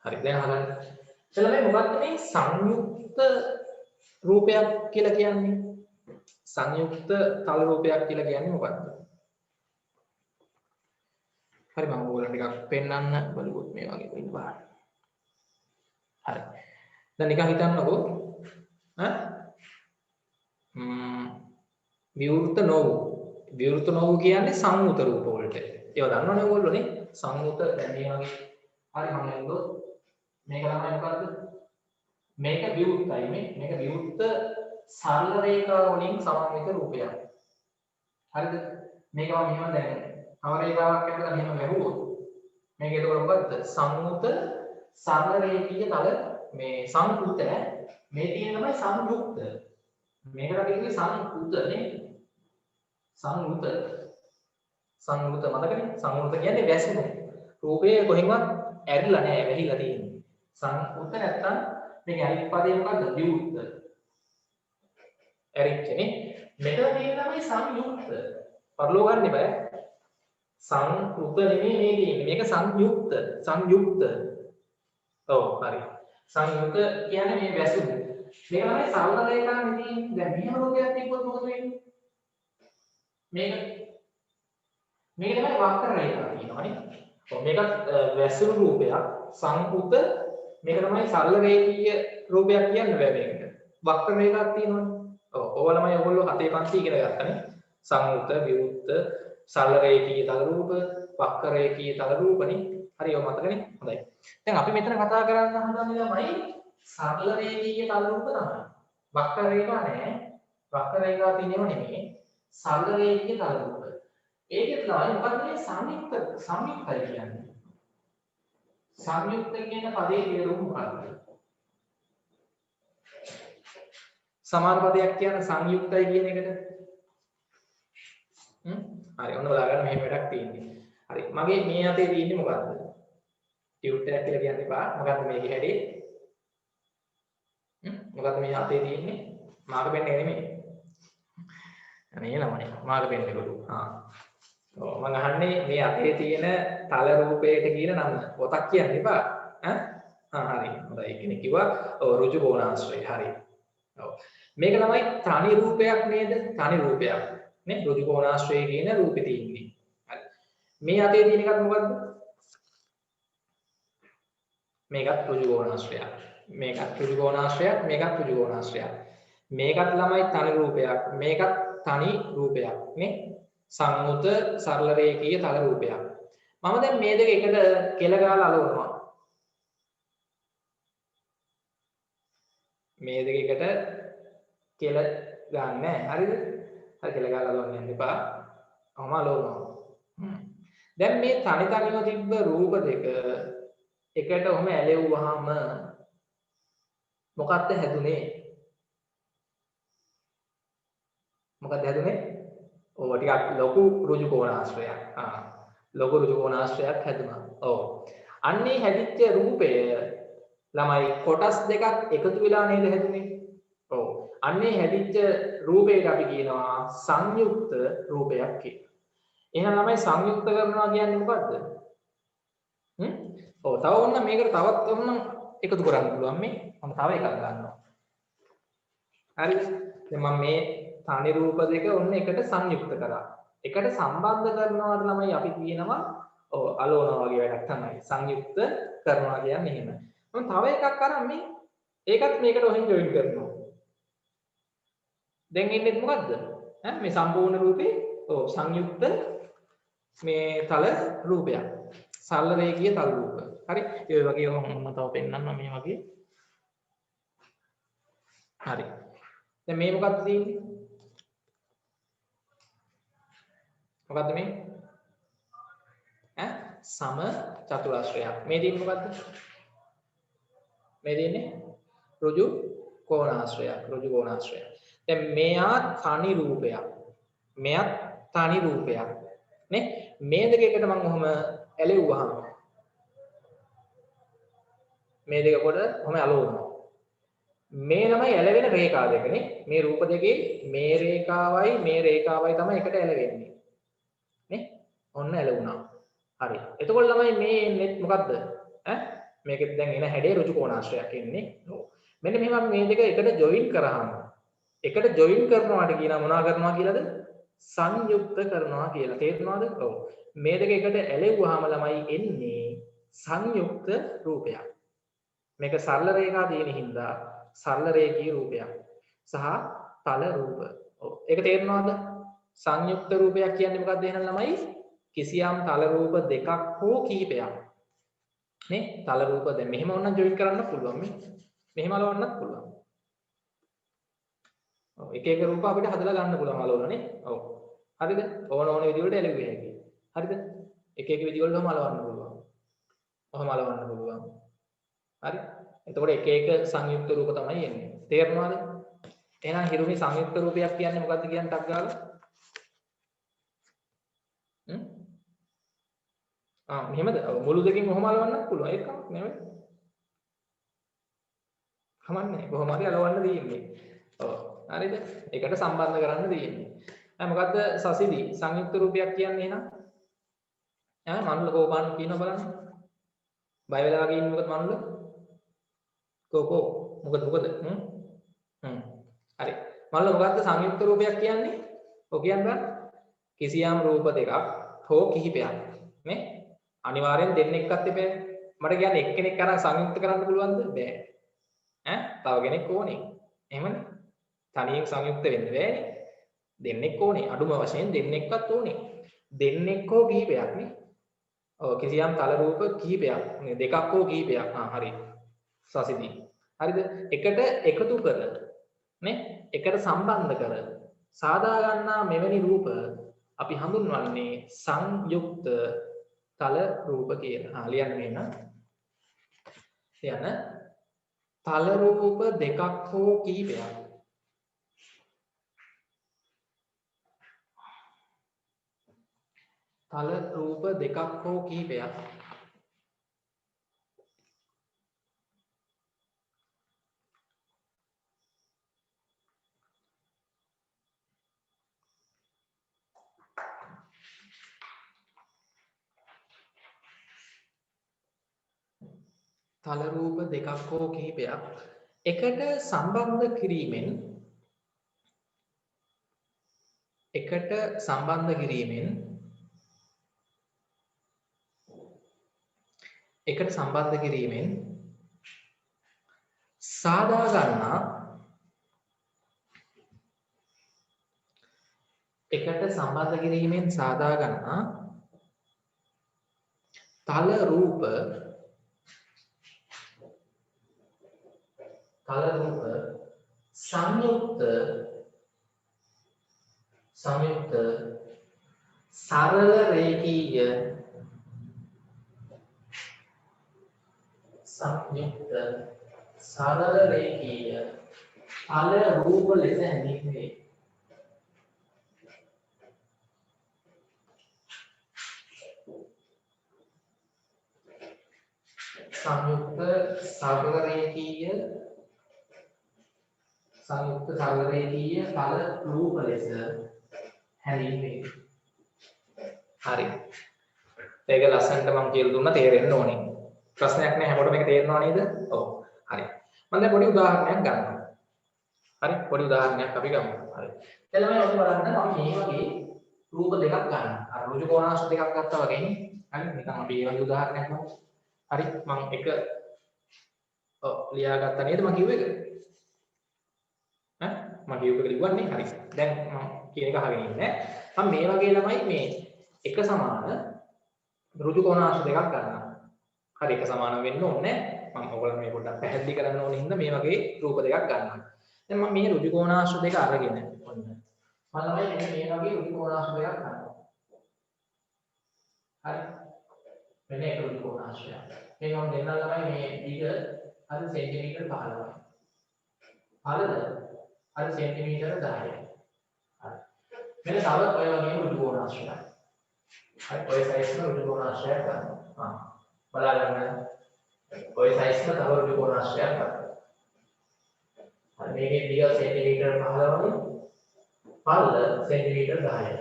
හරි දැන් අහගන්න. එතන මේ මොකක්ද මේ සංයුක්ත රූපයක් කියලා කියන්නේ? සංයුක්ත තල රූපයක් කියලා කියන්නේ මොකක්ද? හරි මම ඕගොල්ලන්ට ටිකක් පෙන්වන්න බලුවොත් මේ වගේ වෙන්න බෑ. හරි. දැන් නිකන් හිතන්නකෝ විවෘත නොවු කියන්නේ සංවෘත රූප වලට. ඒවා දන්නවනේ ඔයගොල්ලෝ නේ. සංවෘත දැන් මේ වගේ හරි මම හිතුවොත් මේක තමයි මොකද්ද? මේක විවෘතයි මේක විවෘත සරල රේඛා වලින් සමන්විත රූපයක්. හරිද? මේක මම මෙහෙම දැන් තව රේඛාවක් ඇතුළත මෙහෙම වැහුවොත් මේක එතකොට මොකද්ද? සංවෘත සරල රේඛීය තල මේ සංවෘත මේ තියෙන තමයි සංයුක්ත. මේකට කියන්නේ සංවෘත නේ. සංවෘත මතකනේ? සංවෘත කියන්නේ වැසුණු. රූපේ කොහෙන්වත් ඇරිලා නැහැ, වැහිලා තියෙන්නේ. සංවෘත නැත්තම් මේක අනිත් පදේ මොකද්ද? විවෘත. ඇරිච්චනේ. මෙතන තියෙන තමයි සංයුක්ත. පරිලෝක ගන්න බෑ. සංවෘත නෙමෙයි මේ තියෙන්නේ. මේක සංයුක්ත. ඔව් හරි. සංයුක්ත කියන්නේ මේ වැසුණු. මේක තමයි සරල රේඛාවේ තියෙන්නේ. දැන් මෙහෙම රූපයක් තිබ්බොත් මොකද වෙන්නේ? මේක තමයි වක්‍ර රේඛාව කියනවනේ. ඔව් මේකත් වැසුණු රූපයක් සංකෘත මේක තමයි සරල රේඛීය රූපයක් කියන්න බෑ මේකට. වක්‍ර රේඛාවක් තියෙනවනේ. ඔව් ඕවලමයි ඔයගොල්ලෝ හතේ පන්ති ඉගෙන ගත්තනේ. සංකෘත, විවෘත, සරල රේඛීය තල රූප, වක්‍ර රේඛීය තල රූපනේ. හරි ඔය මතකනේ? හොඳයි. දැන් අපි මෙතන කතා කරන්න හදන්නේ තමයි සරල රේඛීය තල රූප තමයි. වක්‍ර රේඛා නෑ. වක්‍ර රේඛා තියෙනව නෙමෙයි. සරල රේඛීය තල රූප. ඒකේ තමයි මොකක්ද මේ සංයුක්තයි කියන්නේ. සංයුක්ත කියන පදේ තේරුම මොකක්ද? සමාන පදයක් කියන සංයුක්තයි කියන එකට. හරි ඔන්න බලාගන්න මෙහෙම වැඩක් තියෙන්නේ. හරි මගේ මේ අතේ තියෙන්නේ මොකද්ද? ටියුට් එකක් කියලා කියන්න එපා. මොකද්ද මේකේ හැටි? මොකද්ද මේ අතේ තියෙන්නේ? මාක පෙන්නේ නෙමෙයි. අනේ ළමයි මාක පෙන්නේ කොටු. ඔව් මම අහන්නේ මේ අතේ තියෙන තල රූපයට කියන නම. පොතක් කියන්න එපා. හරි. හොඳයි කෙනෙක් කිව්වා ඔව් ඍජු කෝණාශ්‍රය. හරි. ඔව්. මේක තමයි තනි රූපයක් නේද? තනි රූපයක්. නේ ඍජු කෝණාශ්‍රය කියන රූපේ තියෙන්නේ. හරි. මේ අතේ තියෙන එකත් මොකද්ද? මේකත් ඍජු කෝණාශ්‍රයක්. මේකත් ඍජු කෝණාශ්‍රයක්. මේකත් ඍජු කෝණාශ්‍රයක්. මේකත් ළමයි තනි රූපයක්. මේකත් තනි රූපයක්. නේ? සංයුත සරල රේඛීය තල රූපයක්. මම දැන් මේ දෙක එකට කෙල ගාලා අලවනවා. මේ දෙක එකට කෙල ගන්න නැහැ. හරිද? හරි කෙල ගාලා අලවන්න යන්න එපා. අවම අලවනවා. දැන් මේ තනිව තිබ්බ රූප දෙක එකට ඔහම ඇලෙව්වහම මොකක්ද හැදුනේ? මොකක්ද හැදුනේ? ඔව් ටිකක් ලොකු ඍජු කෝණාශ්‍රයක්. ලොකු ඍජු කෝණාශ්‍රයක් හැදුනා. ඔව්. අන්නේ හැදිච්ච රූපය ළමයි කොටස් දෙකක් එකතු වෙලා නේද හැදුනේ? ඔව්. අන්නේ හැදිච්ච රූපයට අපි කියනවා සංයුක්ත රූපයක් කියලා. එහෙනම් ළමයි සංයුක්ත කරනවා කියන්නේ මොකද්ද? ඔව් තව ඔන්න මේකට තවත් ඔන්න එකතු කරන්න පුළුවන් මේ. මම තව එකක් ගන්නවා. හරිද? දැන් මම මේ තනි රූප දෙක ඔන්න එකට සංයුක්ත කරා. එකට සම්බන්ධ කරනවාට ළමයි අපි කියනවා ඔව් අලවනවා වගේ වැඩක් තමයි. සංයුක්ත කරනවා කියන්නේ එහෙම. මම තව එකක් අරන් මේ ඒකත් මේකට ඔහෙන් ජොයින් කරනවා. දැන් ඉන්නේ මොකද්ද? මේ සම්පූර්ණ රූපේ ඔව් සංයුක්ත මේ තල රූපයක්. සරල රේඛීය තල රූප. හරි. ඒ වගේ මම තව පෙන්නන්නම් මේ වගේ. හරි. දැන් මේ මොකක්ද තියෙන්නේ? මොකද්ද මේ? සම චතුරාශ්‍රයක්. මේ තියෙන්නේ මොකද්ද? මේ තියෙන්නේ ඍජු කෝණාශ්‍රයක්. ඍජු කෝණාශ්‍රයක්. දැන් මෙයා තනි රූපයක්. මෙයත් තනි රූපයක්. නේ? මේ දෙක එකට මම ඔහම ඇලෙව්වහම මේ දෙක කොට ඔහම අලවනවා. මේ ළමයි ඇලවෙන රේඛා දෙකනේ. මේ රූප දෙකේ මේ රේඛාවයි තමයි එකට ඇලවෙන්නේ. නේ? ඔන්න ඇලුණා. හරි. එතකොට ළමයි මේ එන්නේ මොකද්ද? මේකෙත් දැන් එන හැඩේ ඍජු කෝණාශ්‍රයක් එන්නේ. ඔව්. මෙන්න මෙහෙම අපි මේ දෙක එකට ජොයින් කරාම එකට ජොයින් කරනවාට කියනවා මොනවා කරනවා කියලාද? සංයුක්ත කරනවා කියලා. තේරුණාද? ඔව්. මේ දෙක එකට ඇලෙව්වහම ළමයි එන්නේ සංයුක්ත රූපයක්. මේක සරල රේඛා තියෙන හින්දා සරල රේඛීය රූපයක් සහ තල රූප. ඔව්. ඒක තේරුණාද? සංයුක්ත රූපයක් කියන්නේ මොකක්ද එහෙනම් ළමයි? කිසියම් තල රූප දෙකක් හෝ කිහිපයක්. නේ? තල රූප දැන් මෙහෙම වුණා ජොයින් කරන්න පුළුවන් මේ. මෙහෙම අලවන්නත් පුළුවන්. ඔව්. එක එක රූප අපිට හදලා ගන්න පුළුවන් අලවනනේ. ඔව්. හරිද? ඕන විදිහකට එළවෙන්නේ හැකියි. හරිද? එක එක විදිහවලම අලවන්න පුළුවන්. ඔහම අලවන්න පුළුවන්. හරි? එතකොට එක එක සංයුක්ත රූප තමයි එන්නේ. තේරුණාද? එහෙනම් හිරුමි සංයුක්ත රූපයක් කියන්නේ මොකක්ද කියන්නේ ටක් ගාලා? මෙහෙමද? මුළු දෙකෙන් කොහොම අලවන්නත් පුළුවන්. ඒක කමක් නෙමෙයි. කමන්නේ. කොහොම හරි අලවන්න දෙන්නේ. ඔව්. හරිද? ඒකට සම්බන්ධ කරන්න දෙන්නේ. දැන් මොකද්ද සසිදී සංයුක්ත රූපයක් කියන්නේ එහෙනම්? මනුල කෝපාන කියනවා බලන්න. බය වෙලා වගේ ඉන්නේ මොකද මනුල? කෝ මොකද? හරි. මනුල මොකද්ද සංයුක්ත රූපයක් කියන්නේ? ඔය කියන්නේ කිසියම් රූප දෙකක් හෝ කිහිපයක් නේ? අනිවාර්යෙන් දෙන්නෙක්වත් එපෑ. මට කියන්නේ එක්කෙනෙක් අරන් සංයුක්ත කරන්න පුළුවන්ද? බෑ. තව කෙනෙක් ඕනේ. එහෙමනේ. තනියෙන් සංයුක්ත වෙන්න බෑනේ. දෙන්නෙක් ඕනේ. අඩුම වශයෙන් දෙන්නෙක්වත් ඕනේ. දෙන්නෙක් හෝ කිහිපයක් නේ. ඔව් කිසියම් තල රූප කිහිපයක්. මේ දෙකක් හෝ කිහිපයක්. හරි. සසිදී. හරිද? එකට එකතු කර නේ? එකට සම්බන්ධ කර සාදා ගන්නා මෙවැනි රූප අපි හඳුන්වන්නේ සංයුක්ත තල රූප කියලා. ලියන්න එන්න. ලියන්න. තල රූප දෙකක් හෝ කිහිපයක්. තල රූප දෙකක් හෝ කිහිපයක්. තල රූප දෙකක් හෝ කිහිපයක් එකට සම්බන්ධ කිරීමෙන් සාදා ගන්නා තල රූප සංයුක්ත සරල රේඛීය තල රූප ලෙස හැඳින්වේ. සංයුක්ත සරල රේඛීය තල රූප ලෙස හැඳින්වේ. හරි. ඒක ලස්සනට මම කියලා දුන්නා තේරෙන්න ඕනේ. ප්‍රශ්නයක් නෑ හැමෝටම මේක තේරෙනවා නේද? ඔව්. හරි. මම දැන් පොඩි උදාහරණයක් ගන්නවා. හරි. පොඩි උදාහරණයක් අපි ගමු. හරි. දැන් ළමයි ඔන්න බලන්න මම මේ වගේ රූප දෙකක් ගන්නවා. අර ඍජු කෝණාංශ දෙකක් ගත්තා වගේ නේ. හරි. නිකන් අපි මේ වගේ උදාහරණයක් ගමු. හරි. මම එක ලියාගත්තා නේද මම කිව්ව එක? මම කිව්ව එක ලිව්වන්නේ. හරි. දැන් මම කියන එක අහගෙන ඉන්නේ. මම මේ වගේ ළමයි මේ එක සමාන ඍජු කෝණාංශ දෙකක් ගන්නවා. හරි එක සමාන වෙන්න ඕනේ නැහැ. මම ඔයගොල්ලෝ මේ පොඩ්ඩක් පැහැදිලි කරන්න ඕනේ හින්දා මේ වගේ රූප දෙකක් ගන්නවා. දැන් මම මේ ඍජු කෝණාංශ දෙක අරගෙන ඔන්න. මම ළමයි මෙන්න මේ වගේ ඍජු කෝණාංශ දෙකක් ගන්නවා. හරි. මෙන්න එක ඍජු කෝණාංශයක්. මේක මම දෙන්නම් ළමයි මේ දිග හරි සෙන්ටිමීටර් 15යි. හරිද? හරි සෙන්ටිමීටර් 10යි. හරි. මෙන්න තව ඔය වගේ ඍජු කෝණාංශයක්. හරි ඔය සයිස් වල ඍජු කෝණාංශයක් ගන්නවා. බලන්න ඔය සයිස් එක තව ඍජු කෝණාංශයක් ගන්න. මේකේ දිග සෙන්ටිමීටර් 15 වගේ පල්ල සෙන්ටිමීටර් 10යි.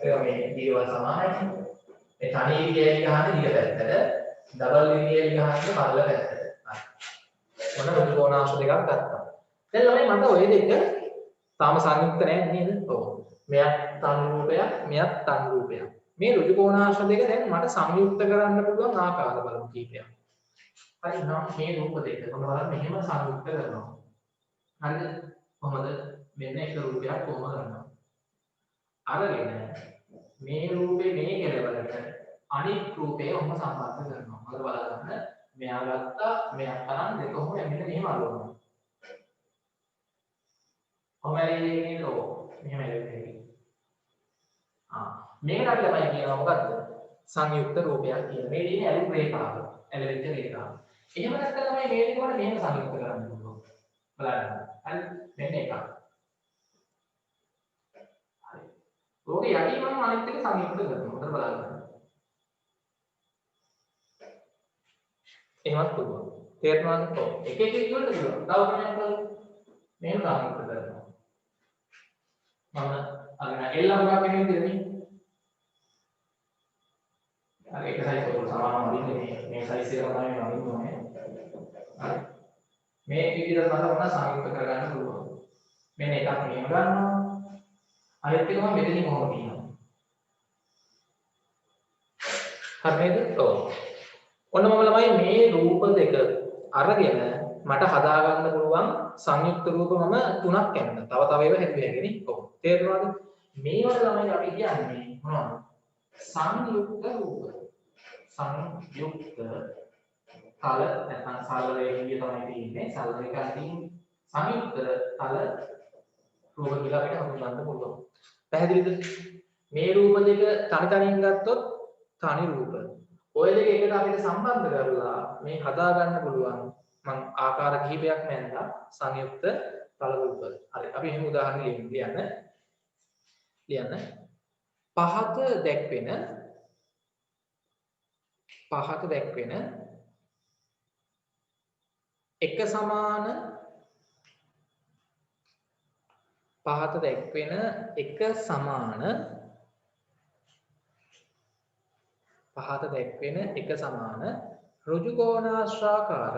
ඒක මේ දිග වල සමානයි. මේ තනි විදියට ගහන්නේ දිග පැත්තට, ඩබල් විදියට ගහන්නේ පල්ල පැත්තට. හරි. මොන රුජුකෝණාංශ දෙකක් ගත්තා. දැන් ළමයි මට ওই දෙක තාම සංයුක්ත නැහැ නේද? ඔව්. මෙයක් තන් රූපයක්, මෙයක් තන් රූපයක්. මේ රුජුකෝණාංශ දෙක දැන් මට සංයුක්ත කරන්න පුළුවන් ආකාර බලමු කීපයක්. හරි නම් මේ රූප දෙක කොහොමද මෙහෙම සංයුක්ත කරනවා. හරිද? කොහොමද? මෙන්න එක රූපයක් කොහොම ගන්නවා. අරගෙන මේ රූපේ මේ කෙලවරට අනිත් රූපේ ඔහොම සම්බන්ධ කරනවා. අර බලන්න මෙයා ගත්තා මෙයා තරම් දෙක කොහොම මෙන්න මෙහෙම අල්ලනවා. කොහොම ඇලෙන්නේ නෝ මෙහෙම ඇලෙන්නේ. මේකට අපි ළමයි කියනවා මොකද්ද? සංයුක්ත රූපයක් කියලා. මේ දෙන්නේ ඇලුම් රේඛාව. ඇලෙච්ච රේඛාව. එහෙම නැත්නම් තමයි මේ දෙක වල මෙහෙම සංයුක්ත කරන්න පුළුවන්. බලන්න. හරි මෙන්න එක. හරි. ඕකේ යටි මම අනිත් එක සංයුක්ත කරනවා. හොඳට බලන්න. එහෙමත් පුළුවන්. තේරුණාද? ඔව්. එක එක විදිහට පුළුවන්. තව කෙනෙක් බලන්න. මෙහෙම සංයුක්ත කරනවා. මම අන්න එල්ලම්මක් කෙනෙක් දෙන්නේ. අර එක සයිස් වල සමානව දින්නේ මේ සයිස් එක තමයි මම ඉන්නේ. හරි. මේ විදිහට මම මොනවා සංයුක්ත කරගන්න පුළුවන්. මෙන්න එකක් මෙහෙම ගන්නවා. අනිත් එක මම මෙතනින් කොහොමද කියනවා. හරිද? ඔව්. ඔන්න මම ළමයි මේ රූප දෙක අරගෙන මට හදා ගන්න පුළුවන් සංයුක්ත රූප මම තුනක් ගන්න. තව තව ඒවා හැදුවේගෙන. ඔව්. තේරුණාද? මේවට ළමයි අපි කියන්නේ මොනවද? සංයුක්ත රූප. සංයුක්ත තල නැත්නම් සරල රේඛිය තමයි තියෙන්නේ. සරල රේඛාවකින් සංයුක්ත තල රූප කියලා අපිට හඳුන්වන්න පුළුවන්. පැහැදිලිද? මේ රූප දෙක තනි තනියෙන් ගත්තොත් තනි රූප. ඔය දෙක එකට අපිට සම්බන්ධ කරලා මේ හදා ගන්න පුළුවන් මම ආකාර කිහිපයක් නැන්දා සංයුක්ත තල රූප. හරි. අපි එහෙම උදාහරණ ලියන්න. පහත දැක්වෙන එක සමාන පහත දැක්වෙන එක සමාන ඍජුකෝණාශ්‍රාකාර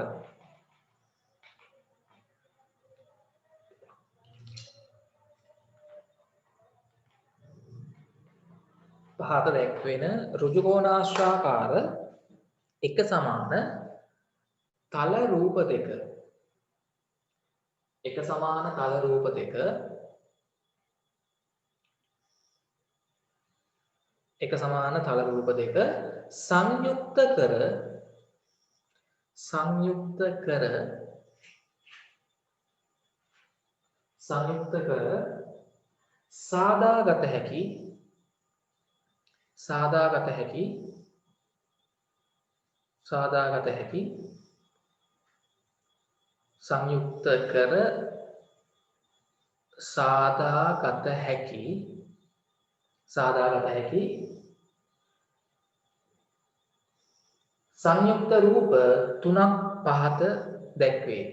එක සමාන තල රූප දෙක සංයුක්ත කර සාදාගත හැකි සංයුක්ත රූප තුනක් පහත දැක්වේ.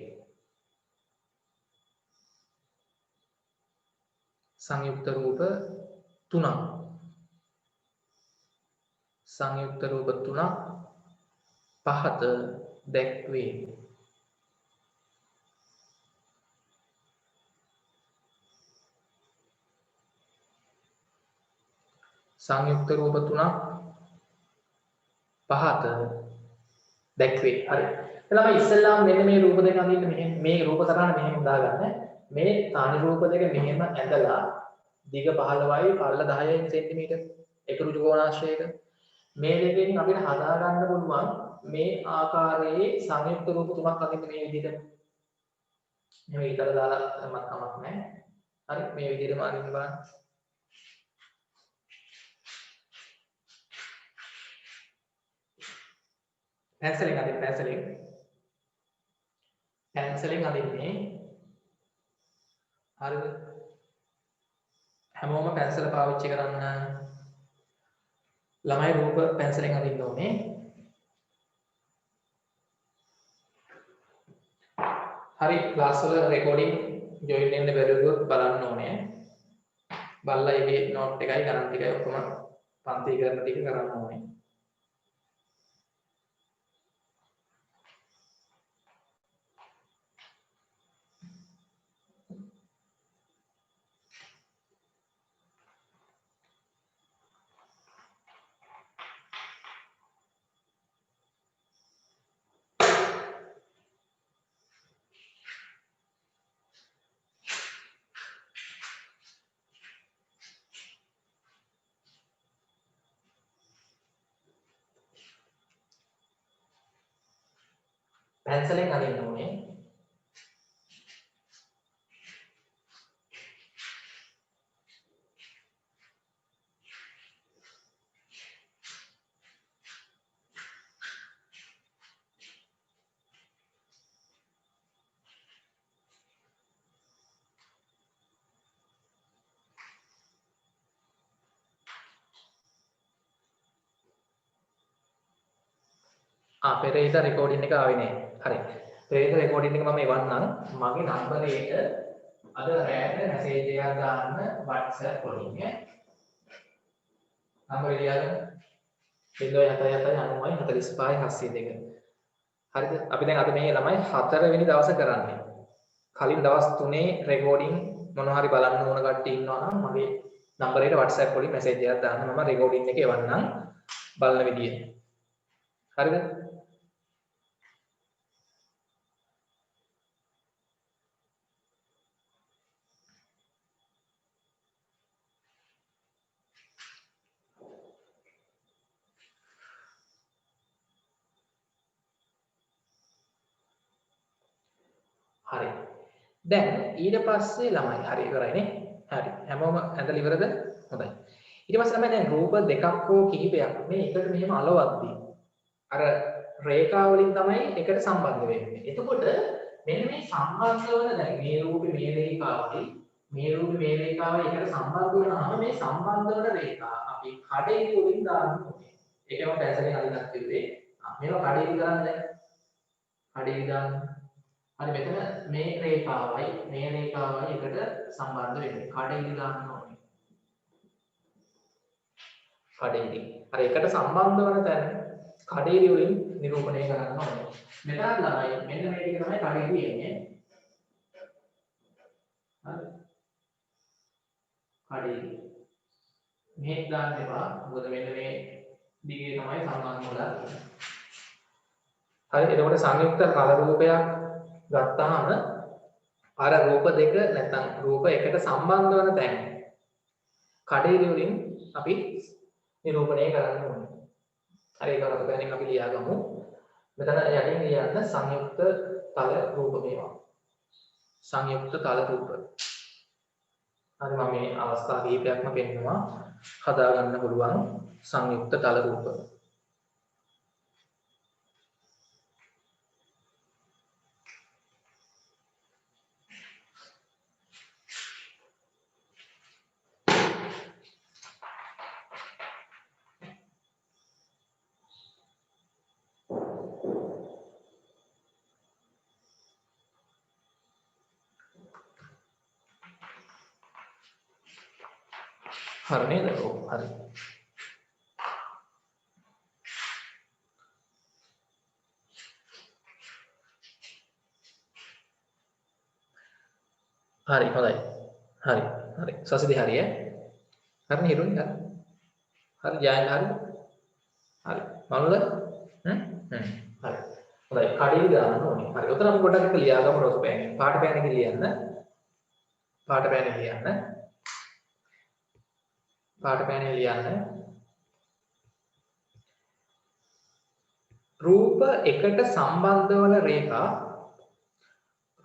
සංයුක්ත රූප තුනක් පහත දැක්වේ. සංයුක්ත රූප තුනක් පහත දැක්වේ. හරි. එතනම ඉස්සෙල්ලාම මෙන්න මේ රූප දෙක අඳින්න මෙහෙම මේ රූප සටහන මෙහෙම දාගන්න. මේ තනි රූප දෙක මෙහෙම ඇඳලා දිග 15යි පළල 10යි සෙන්ටිමීටර් එක ඍජුකෝණාශ්‍රයක මේ දෙකෙන් අපිට හදා ගන්න පුළුවන් මේ ආකාරයේ සංයුක්ත රූප තුනක් අඳින්න මේ විදිහට. මෙහෙම ඊතර දාලා මත් කමක් නැහැ. හරි මේ විදිහටම අඳින්න බලන්න. පැන්සලෙන් අදින්නේ. හරිද? හැමෝම පැන්සල පාවිච්චි කරන්න. ළමයි රූප පැන්සලෙන් අදින්න ඕනේ. හරි ක්ලාස් වල රෙකෝඩින් ජොයින් වෙන්න බැරිවුවොත් බලන්න ඕනේ. බලලා ඒකේ නෝට් එකයි ගණන් ටිකයි ඔක්කොම පන්ති කරන ටික කරන්න ඕනේ. පැන්සලෙන් අදින්න ඕනේ. පෙරේද රෙකෝඩින් එක ආවේ නෑ. හරි. පෙරේද රෙකෝඩින් එක මම එවන්නම්. මගේ නම්බර් එකට අද රෑට මැසේජ් එකක් දාන්න WhatsApp වලින් ඈ. නම්බර් එක ලියාගන්න. 0779045 හරිද? අපි දැන් අද මේ ළමයි 4 වෙනි දවසේ කරන්නේ. කලින් දවස් 3 රෙකෝඩින් මොනවා හරි බලන්න ඕන කට්ටිය ඉන්නවා නම් මගේ නම්බර් එකට WhatsApp වලින් මැසේජ් එකක් දාන්න. මම රෙකෝඩින් එක එවන්නම් බලන විදිය. හරිද? හරි. දැන් ඊට පස්සේ ළමයි හරි ඉවරයිනේ. හරි. හැමෝම ඇඳලා ඉවරද? හොඳයි. ඊට පස්සේ ළමයි දැන් රූප දෙකක් හෝ කිහිපයක් මේ එකට මෙහෙම අලවද්දී අර රේඛා වලින් තමයි එකට සම්බන්ධ වෙන්නේ. එතකොට මෙන්න මේ සම්බන්ධ වන දැන් මේ රූපේ මේ රේඛාවයි මේ රූපේ මේ රේඛාවයි එකට සම්බන්ධ වුණාම මේ සම්බන්ධ වන රේඛා අපි කඩේලි වලින් දාන්න ඕනේ. ඒකම පැසලෙන් අදින්නත් කිව්වේ. මේවා කඩේලි කරන්නේ දැන්. කඩේලි දාන්න. හරි මෙතන මේ රේඛාවයි එකට සම්බන්ධ වෙන්නේ. කඩේලි දාන්න ඕනේ. කඩේලි. අර එකට සම්බන්ධ වන තැන කඩේලි වලින් නිරූපණය කරන්න ඕනේ. මෙතන ළමයි මෙන්න මේ ටික තමයි කඩේලි එන්නේ. හරි. කඩේලි. මේක දාන්න එපා. මොකද මෙන්න මේ දිගේ තමයි සම්බන්ධ වෙලා තියෙන්නේ. හරි එතකොට සංයුක්ත කල රූපයක් ගත්තාම අර රූප දෙක නැත්නම් රූප එකට සම්බන්ධ වන තැන කඩේලි වලින් අපි නිරූපණය කරන්න ඕනේ. හරි ඒක රසපෑනින් අපි ලියාගමු. මෙතන යටින් ලියන්න සංයුක්ත තල රූප මේවා. සංයුක්ත තල රූප. හරි මම මේ අවස්ථා කිහිපයක්ම පෙන්නවා හදා ගන්න පුළුවන් සංයුක්ත තල රූප. හරි නේද? ඔව් හරි. හරි හොඳයි. හරි. හරි. සසිදි හරි ඈ. හරි හිරුනි හරි. හරි ජයන් හරි. හරි. මනුල හ්ම් හ්ම්. හරි. හොඳයි. කඩේලි දාන්න ඕනේ. හරි. ඔතන අපි පොඩ්ඩක් එක ලියාගමු රොස් පෑනේ. පාට පෑනේ ලියන්න. පාට පෑනේ ලියන්න. පාට පෑනේ ලියන්න. රූප එකට සම්බන්ධ වන රේඛා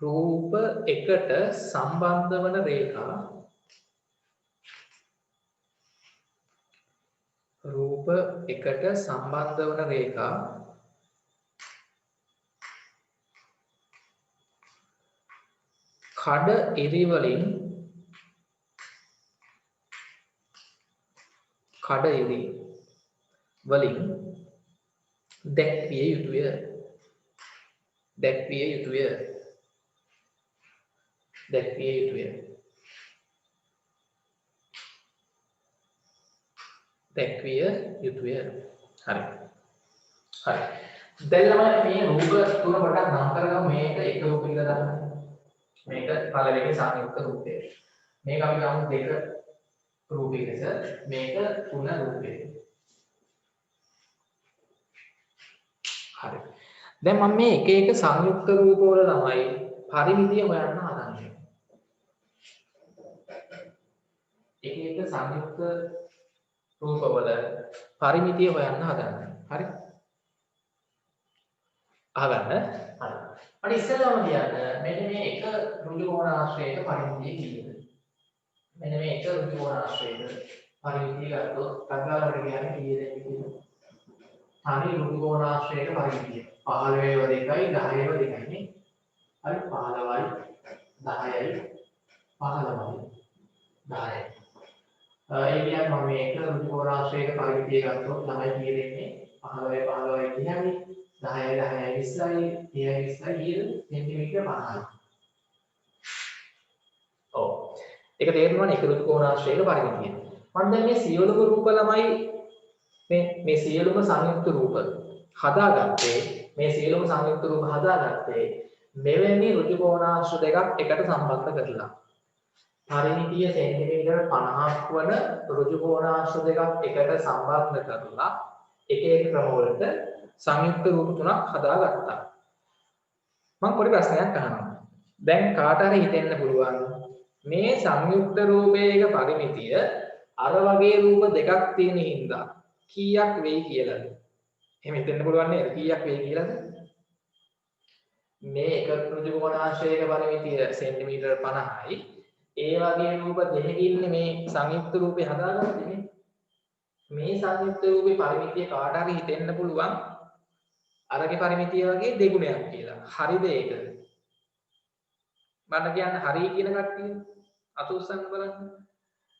රූප එකට සම්බන්ධ වන රේඛා රූප එකට සම්බන්ධ වන රේඛා කඩ ඉරි වලින් දැක්විය යුතුය. දැක්විය යුතුය. දැක්විය යුතුය. හරි. හරි. දැන් ළමයි මේ රූප තුන පොඩ්ඩක් නම් කරගමු. මේක එක රූප කියලා ගන්න. මේක පළවෙනි සංයුක්ත රූපය. මේක අපි ගමු දෙක රූපය ලෙස. මේක තුන රූපය. හරි. දැන් මම මේ එක එක සංයුක්ත රූප වල ළමයි පරිමිතිය හොයන්න හදන්නේ. එක එක සංයුක්ත රූප වල පරිමිතිය හොයන්න හදන්නේ. හරි. අහගන්න. හරි. මට ඉස්සෙල්ලාම කියන්න මෙන්න මේ එක ඍජු කෝණ ආශ්‍රයයක පරිමිතිය කීයද? මෙන්න මේ එක ඍජු කෝණ ආශ්‍රයයක පරිමිතිය ගත්තොත් කතාවට කියන්නේ කීයද කියලා. තනි ඍජු කෝණ ආශ්‍රයයක පරිමිතිය 15 2යි 10යි 2යි නේ. හරි 15යි 10යි 15යි 10යි. ඒ කියන්නේ මම මේක ඍජු කෝණ ආශ්‍රයයක පරිමිතිය ගත්තොත් ළමයි කීයද ඉන්නේ? 15 15යි කියන්නේ 10යි 10යි 20යි 30යි 20යි සෙන්ටිමීටර 50යි. ඔව්. ඒක තේරෙනවනේ එක ඍජු කෝණාශ්‍රයක පරිමිතිය. මම දැන් මේ සියලුම රූප ළමයි මේ සියලුම සංයුක්ත රූප හදාගත්තේ මෙවැනි ඍජු කෝණාශ්‍ර දෙකක් එකට සම්බන්ධ කරලා. පරිමිතිය සෙන්ටිමීටර 50ක් වන ඍජු කෝණාශ්‍ර දෙකක් එකට සම්බන්ධ කරලා එක එක ක්‍රම වලට සංයුක්ත රූප තුනක් හදාගත්තා. මම පොඩි ප්‍රශ්නයක් අහනවා. දැන් කාට හරි හිතෙන්න පුළුවන් මේ සංයුක්ත රූපයක පරිමිතිය අර වගේ රූප දෙකක් තියෙන හින්දා කීයක් වෙයි කියලාද? එහෙම හිතෙන්න පුළුවන් නේද? කීයක් වෙයි කියලාද? මේ එක ඍජු කෝණාශ්‍රයක පරිමිතිය සෙන්ටිමීටර 50යි. ඒ වගේ රූප දෙකකින් මේ සංයුක්ත රූපේ හදාගත්තේ. මේ සංයුක්ත රූපේ පරිමිතිය කාට හරි හිතෙන්න පුළුවන් අරගේ පරිමිතිය වගේ දෙගුණයක් කියලා. හරිද ඒක? මම කියන්නේ හරි කියන කට්ටිය අත උස්සන්න බලන්න.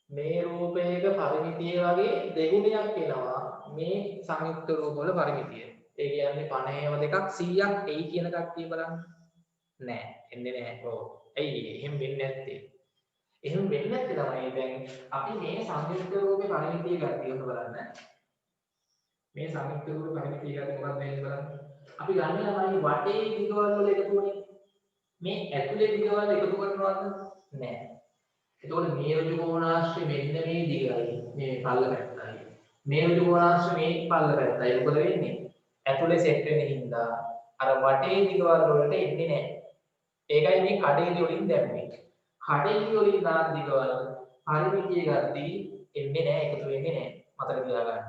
මේ රූපයක පරිමිතිය වගේ දෙගුණයක් එනවා මේ සංයුක්ත රූප වල පරිමිතිය. ඒ කියන්නේ 50ව දෙකක් 100ක් එයි කියන කට්ටිය බලන්න. නෑ, එන්නේ නෑ. ඔව්. ඇයි එහෙම වෙන්නේ නැත්තේ? එහෙම වෙන්නේ නැත්තේ තමයි දැන් අපි මේ සංයුක්ත රූපේ පරිමිතිය ගත්තේ ඔන්න බලන්න. මේ සංයුක්ත රූපේ පරිමිතිය ගත්තේ මොකක්ද වෙන්නේ බලන්න. අපි ගන්න ළමයි වටේ දිගවල් වල එකතුනේ. මේ ඇතුලේ දිගවල් එකතු කරනවද? නෑ. එතකොට මේ ඍජු කෝණාශ්‍රය මෙන්න මේ දිගයි මේ පල්ල පැත්තයි. මේ ඍජු කෝණාශ්‍රය මේ පල්ල පැත්තයි. මොකද වෙන්නේ? ඇතුලේ සෙට් වෙන හින්දා අර වටේ දිගවල් වලට එන්නේ නෑ. ඒකයි මේ කඩේලි වලින් දැම්මේ. කඩේලි වලින් දාන දිගවල් පරිමිතිය ගද්දී එන්නේ නෑ, එකතු වෙන්නේ නෑ. මතක තියාගන්න.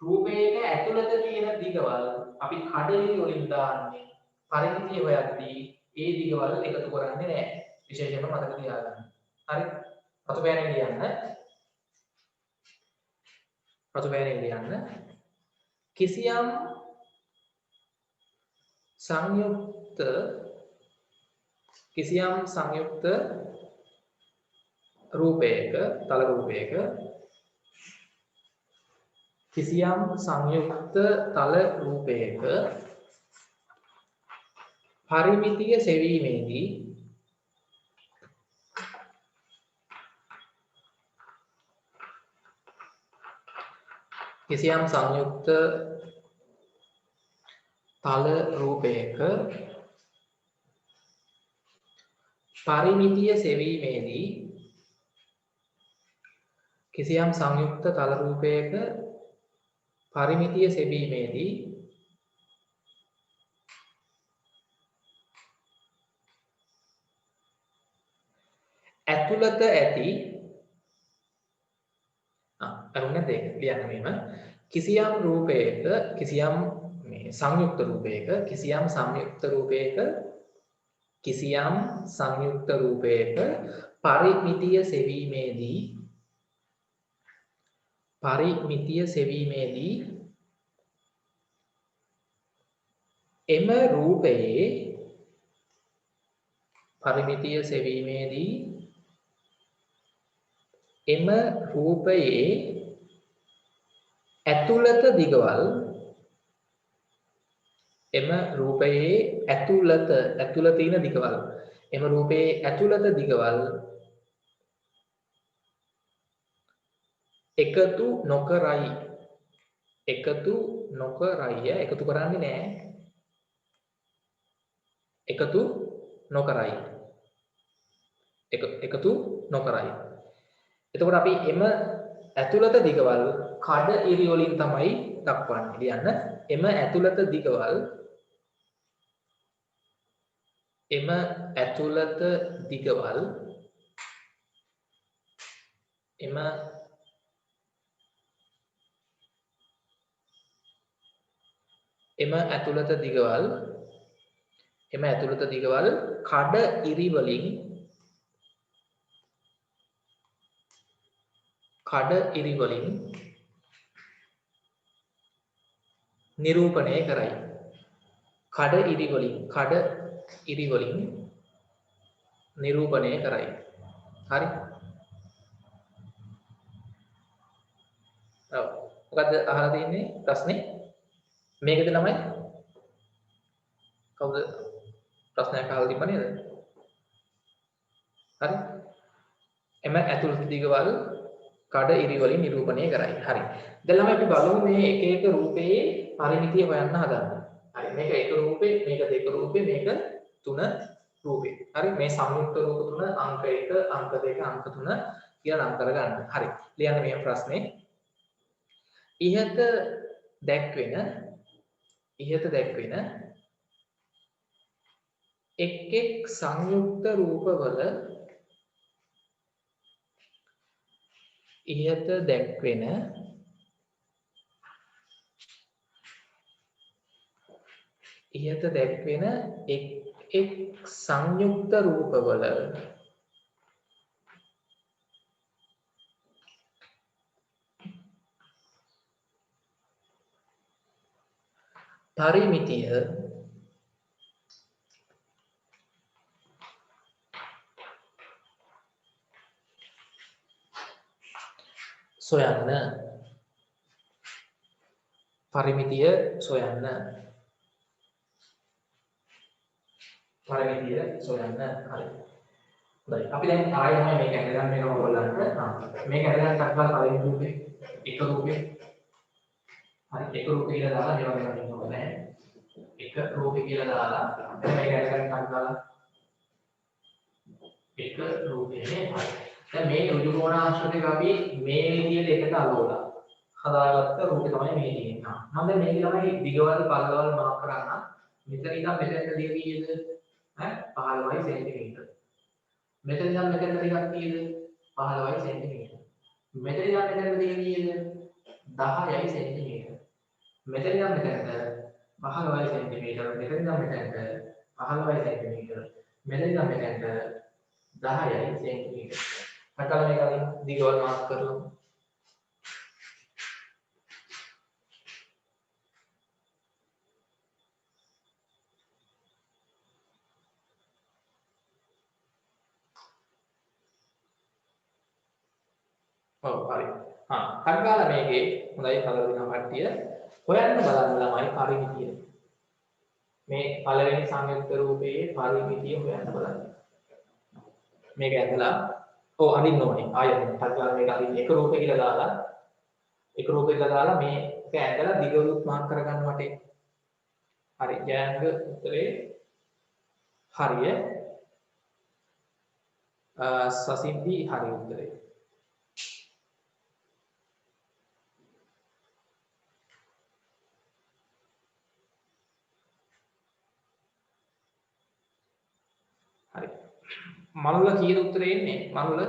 රූපයක ඇතුළත තියෙන දිගවල් අපි කඩේලි වලින් දාන්නේ පරිමිතිය හොයද්දී ඒ දිගවල් එකතු කරන්නේ නෑ. විශේෂයෙන්ම මතක තියාගන්න. හරි? රතු පෑනෙන් ලියන්න. කිසියම් සංයුක්ත රූපයක තල රූපයක කිසියම් සංයුක්ත තල රූපයක පරිමිතිය සෙවීමේදී කිසියම් සංයුක්ත තල රූපයක පරිමිතිය සෙවීමේදී කිසියම් සංයුක්ත තල රූපයක පරිමිතිය සෙවීමේදී ඇතුළත ඇති අරුණ දෙක ලියන්න මෙහෙම කිසියම් රූපයක කිසියම් මේ සංයුක්ත රූපයක කිසියම් සංයුක්ත රූපයක පරිමිතිය සෙවීමේදී එම රූපයේ ඇතුළත දිගවල් ඇතුළත තියෙන දිගවල් එම රූපයේ ඇතුළත දිගවල් එකතු නොකරයි. එකතු නොකරයි. එකතු කරන්නේ නැහැ. එකතු නොකරයි. එකතු නොකරයි. එතකොට අපි එම ඇතුළත දිගවල් කඩ ඉරි වලින් තමයි දක්වන්නේ. ලියන්න. එම ඇතුළත දිගවල් එම ඇතුළත දිගවල් එම ඇතුළත දිගවල් කඩ ඉරි වලින් නිරූපණය කරයි. කඩ ඉරි වලින් නිරූපණය කරයි. හරි. ඔව්. මොකද්ද අහලා තියෙන්නේ ප්‍රශ්නේ? මේකද ළමයි? කවුද ප්‍රශ්නයක් අහලා තිබ්බ නේද? හරි. එම ඇතුළත දිගවල් කඩ ඉරි වලින් නිරූපණය කරයි. හරි. දැන් ළමයි අපි බලමු මේ එක එක රූපයේ පරිමිතිය හොයන්න හදන්න. හරි. මේක එක රූපේ, මේක දෙක රූපේ, මේක තුන රූපේ. හරි. මේ සංයුක්ත රූප තුන අංක 1, අංක 2, අංක 3 කියලා නම් කරගන්න. හරි. ලියන්න මේ ප්‍රශ්නේ. ඉහත දැක්වෙන එක් සංයුක්ත රූපවල එක් සංයුක්ත රූපවල පරිමිතිය සොයන්න. පරිමිතිය සොයන්න. හරි. හොඳයි. අපි දැන් ආයෙ තමයි මේක ඇඳගන්න මේක ඔයගොල්ලන්ට. මේක ඇඳගන්න තත්කාල පළවෙනි රූපේ එක රූපේ. හරි. එක රූපේ කියලා දාලා මේවා මේවා ඉන්න ඕනේ නැහැ. එක රූපේ කියලා දාලා දැන් මේක ඇඳගන්න තත්කාල එක රූපේ නේ. හරි. දැන් මේ ඍජු කෝණාශ්‍රිතක අපි මේ විදිහට එකට අලවලා හදාගත්ත රූපේ තමයි මේ තියෙන්නේ. මම දැන් මේක තමයි දිගවල් පළවල් මාක් කරන්න. මෙතන ඉඳන් මෙතනට දිග කීයද? 15යි සෙන්ටිමීටර. මෙතන ඉඳන් මෙතනට දිගක් කීයද? 15යි සෙන්ටිමීටර. මෙතන ඉඳන් මෙතනට දිග කීයද? 10යි සෙන්ටිමීටර. මෙතන ඉඳන් මෙතනට 15යි සෙන්ටිමීටර. මෙතන ඉඳන් මෙතනට 15යි සෙන්ටිමීටර. මෙතන ඉඳන් මෙතනට 10යි සෙන්ටිමීටර. මතකද මේක අදින් දිගවල් මාක් කරලා ඔව් හරි. හරියට මේකේ හොඳයි කලර් දෙනවා කට්ටිය. හොයන්න බලන්න ළමයි පරිමිතිය. මේ පළවෙනි සංයුක්ත රූපයේ පරිමිතිය හොයන්න බලන්න. මේක ඇදලා අඳින්න ඕනේ. ආයෙත් හරියට මේක අඳින්න එක රූපේ කියලා දාලා මේක ඇදලා දිගුරුත් මාක් කරගන්න වටේ. හරි. ජයංග උත්තරේ හරිය. සසින්දි හරි උත්තරේ. හරි. මනුල කීයද උත්තරේ එන්නේ? මනුල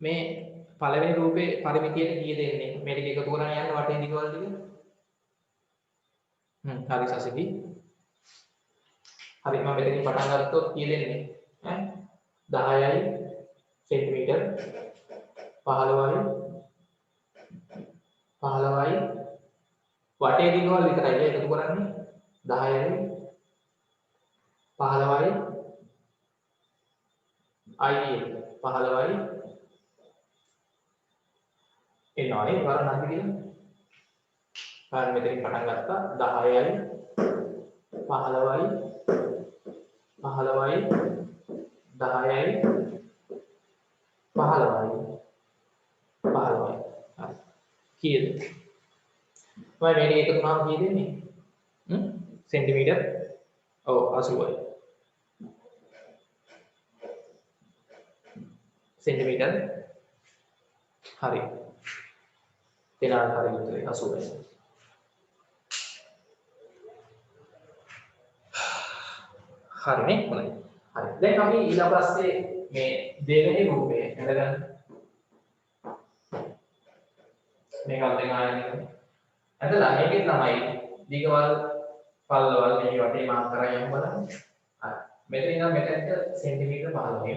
මේ පළවෙනි රූපේ පරිමිතියට කීයද එන්නේ? මේ ටික එකතු කරගෙන යන්න වටේ දිගවල ටික. හරි සසිදි. හරි මම මෙතනින් පටන් ගත්තොත් කීයද එන්නේ? 10යි සෙන්ටිමීටර 15යි වටේ දිගවල විතරයි එකතු කරන්නේ 10යි 15යි අයි 15යි එනවානේ වරන් නැති කියලා. හරි මෙතනින් පටන් ගත්තා 10යි 15යි 15යි 10යි 15යි 15යි. හරි. කීයද? මම මේක එකතු කරාම කීයද එන්නේ? සෙන්ටිමීටර්. ඔව් 80යි. सेंटीमीटर हरी तेनाल हरी उतरे 80 හරිනේ හොඳයි. හරි. දැන් අපි ඊළඟ පස්සේ මේ දෙවෙනි රූපේ හඳගන්න. මේක අතෙන් ආයෙත් ඇදලා මේකේ තමයි දිගවල් පල්ලවල් මේ වටේ මාක් කරගෙන යමු බලන්න. හරි. මෙතන ඉඳන් මෙතනට සෙන්ටිමීටර 15යි.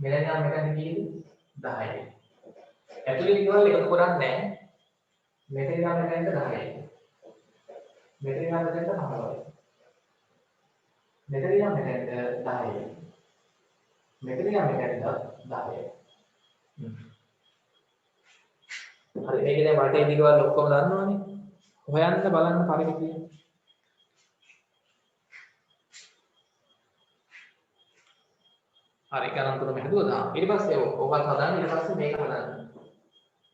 මෙතන ඉඳන් මෙතන කීයද? 10යි. ඇතුලේ දිගවල් එකතු කරන්නේ නැහැ. මෙතන ඉඳන් මෙතනට 10යි. මෙතන ඉඳන් මෙතනට 15යි. මෙතන ඉඳන් මෙතනට 10යි. මෙතන ඉඳන් මෙතනට 10යි. හරි මේකේ දැන් වටේ දිගවල් ඔක්කොම දන්නවනේ. හොයන්න බලන්න පරිමිතිය. හරි ගණන් තුනම හදුවා. ඊට පස්සේ ඕකත් හදාන්න ඊට පස්සේ මේක හදන්න.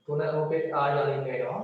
තුන රූපේ ආයෙ අලින් වෙනවා.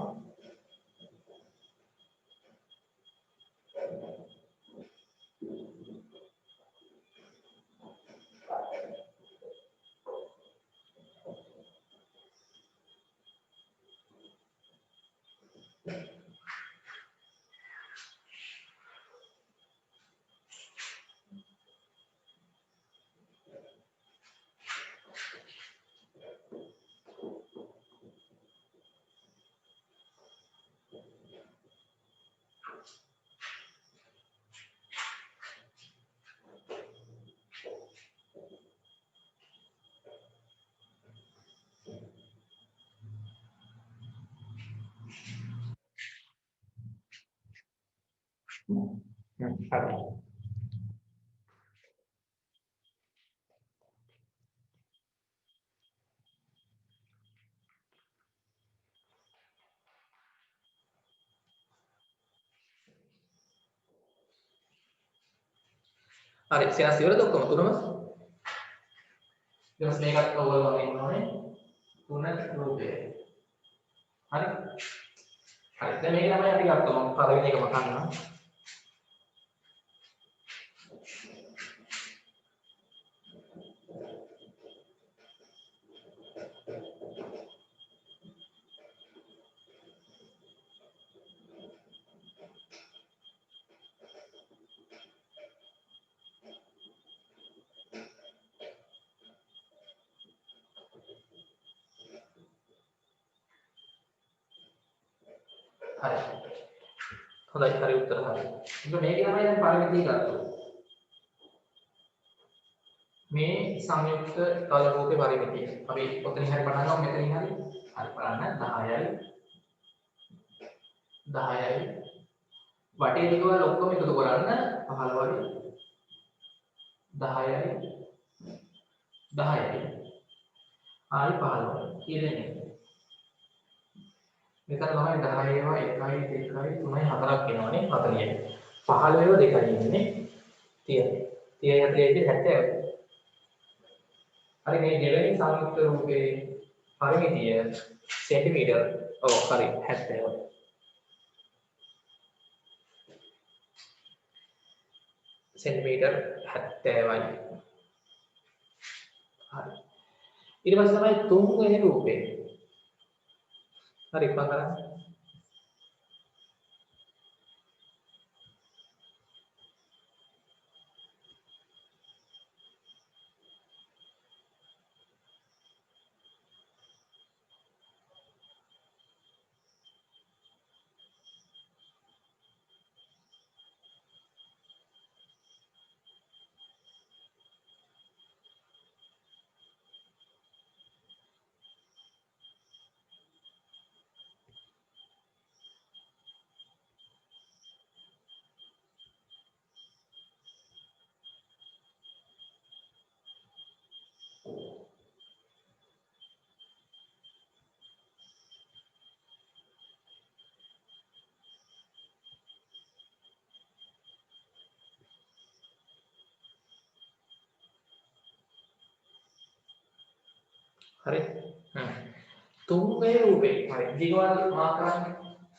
හරි. හරි සෙනස් ඉවරද ඔක්කොම තුනම? ඊට පස්සේ මේකත් ඔයගොල්ලෝ වගේ ඉන්නෝනේ. තුන රූපය. හරි. හරි. දැන් මේක තමයි අපි ගත්තම පළවෙනි එකම ගන්නවා. හරි. හොඳයි හරි උත්තර හරි. ඉතින් මේකේ තමයි දැන් පරිමිතිය ගත්තොත්. මේ සංයුක්ත තල රූපේ පරිමිතිය. අපි ඔතනින් හරි පටන් ගමු මෙතනින් හරි. හරි බලන්න 10යි 10යි වටේ දිගවල ඔක්කොම එකතු කරන්න 15යි 10යි 10යි ආයි 15යි කියලා නේ. මෙතන තමයි 10 ඒවා 1යි 2යි 3යි 4ක් එනවනේ 40යි. 15 ඒවා 2යි ඉන්නේ 30යි. 30යි 40යි 70යි. හරි මේ දෙවෙනි සංයුක්ත රූපේ පරිමිතිය සෙන්ටිමීටර ඔව් හරි 70යි. सेंटीमीटर 70යි. හරි. ඊට පස්සේ තමයි තුන්වෙනි රූපේ. හරි බලන්න. හරි. තුන්වෙනි රූපේ. හරි. දිගවල් මාක් කරන්න.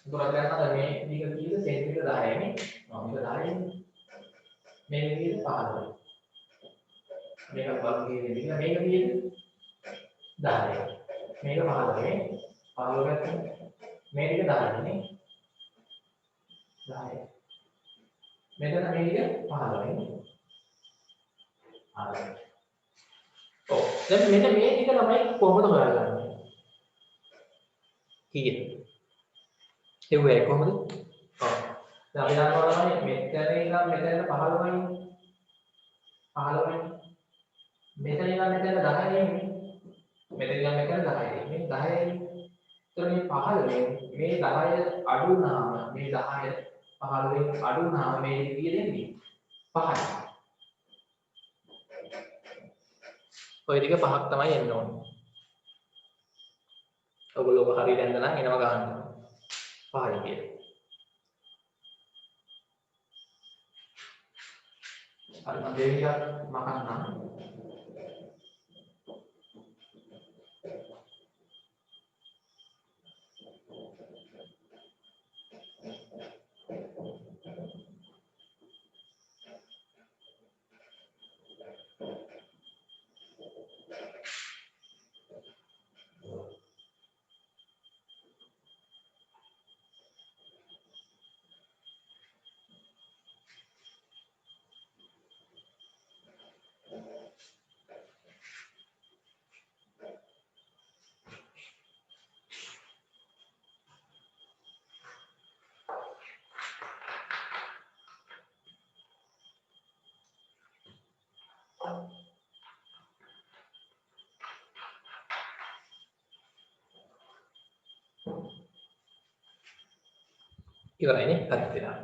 දුරට යනවා මේ දිග කීයද? සෙන්ටිමීටර 10යි නේ. මේක 10යි. මේක කීයද? 15යි. මේක වර්ගයේ දිග මේක කීයද? 10යි. මේක 15යි. 15 ගත්තම මේ දිග 10යි නේ. 10යි. මෙතන මේ දිග 15යි නේ. හරි. ඔව්. දැන් මෙන්න මේ ටික තමයි කොහොමද හොයාගන්නේ? කීයද? එව්වේ කොහොමද? ඔව්. දැන් අපි දන්නවා තමයි මෙතන ඉඳන් මෙතන 15යි. 15යි. මෙතන ඉඳන් මෙතන 10යි. මෙතන ඉඳන් මෙතන 10යි. මේ 10යි. එතකොට මේ 15 මේ 10 අඩු වුණාම මේ 10 15 අඩු වුණාම මේ කීයද එන්නේ? 5යි. ඔය ටික 5ක් තමයි එන්න ඕනේ. ඔයගොල්ලෝ ඔබ හරියට ඇඳලා නම් එනවා ගන්න. 5යි කියලා. හරි මම දෙවියක් මකන්නම්. ඉවරයිනේ හරි වෙනවා.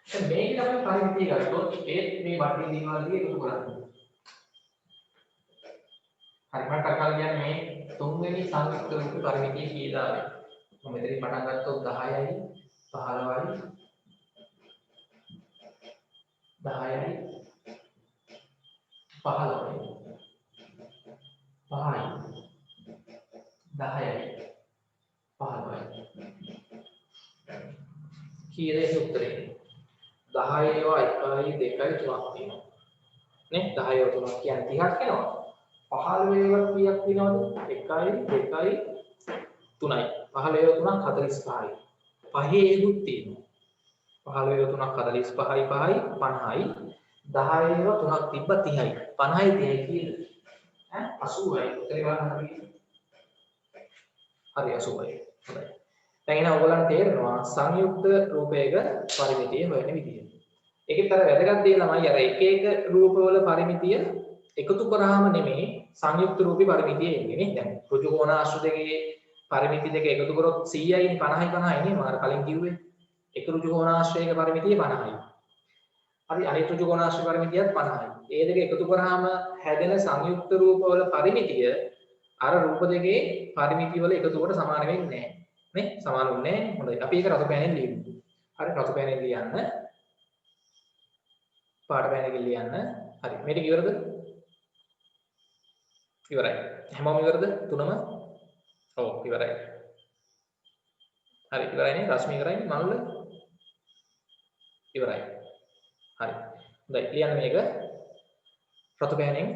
දැන් මේක අපි පරිමිතිය ගත්තොත් ඒත් මේ වටේ දිනවල දිගේ එකතු කරන්නේ. හරි මට අකල් කියන්නේ මේ තුන්වෙනි සංයුක්ත රූපේ පරිමිතිය කීයද? මම මෙතනින් පටන් ගත්තොත් 10යි 15යි 10යි 15යි 5යි 10යි 15යි කීයද ඒ උත්තරේ? 10 ඒවා 1යි 2යි 3ක් තියෙනවා. නේ 10 ඒවා 3ක් කියන්නේ 30ක් එනවා. 15 ඒවා කීයක් තියෙනවද? 1යි 2යි 3යි. 15 ඒවා 3ක් 45යි. 5 ඒකුත් තියෙනවා. 15 ඒවා 3ක් 45යි 5යි 50යි. 10 ඒවා 3ක් තිබ්බ 30යි. 50යි 30යි කීයද? ඈ 80යි. උත්තරේ බලන්න හරි 80යි. හොඳයි. දැන් එන ඔයගොල්ලන්ට තේරෙනවා සංයුක්ත රූපයක පරිමිතිය හොයන විදිය. ඒකෙත් අර වැදගත් දේ තමයි අර එක එක රූපවල පරිමිතිය එකතු කරාම නෙමෙයි සංයුක්ත රූපේ පරිමිතිය එන්නේ නේ. දැන් ඍජු කෝණාශ්‍ර දෙකේ පරිමිති දෙක එකතු කරොත් 100යි 50යි 50යි නේ මම අර කලින් කිව්වේ. එක ඍජු කෝණාශ්‍රයක පරිමිතිය 50යි. හරි අනිත් ඍජු කෝණාශ්‍ර පරිමිතියත් 50යි. ඒ දෙක එකතු කරාම හැදෙන සංයුක්ත රූපවල පරිමිතිය අර රූප දෙකේ පරිමිති වල එකතුවට සමාන වෙන්නේ නැහැ. නේ සමාන වෙන්නේ නැහැ. හොඳයි. අපි ඒක රතු පෑනෙන් ලියමු. හරි රතු පෑනෙන් ලියන්න. පාට පෑනකින් ලියන්න. හරි. මේ ටික ඉවරද? ඉවරයි. හැමෝම ඉවරද? තුනම? ඔව් ඉවරයි. හරි ඉවරයිනේ. රශ්මි ඉවරයි. මල්ල ඉවරයි. හරි. හොඳයි. ලියන්න මේක. රතු පෑනෙන්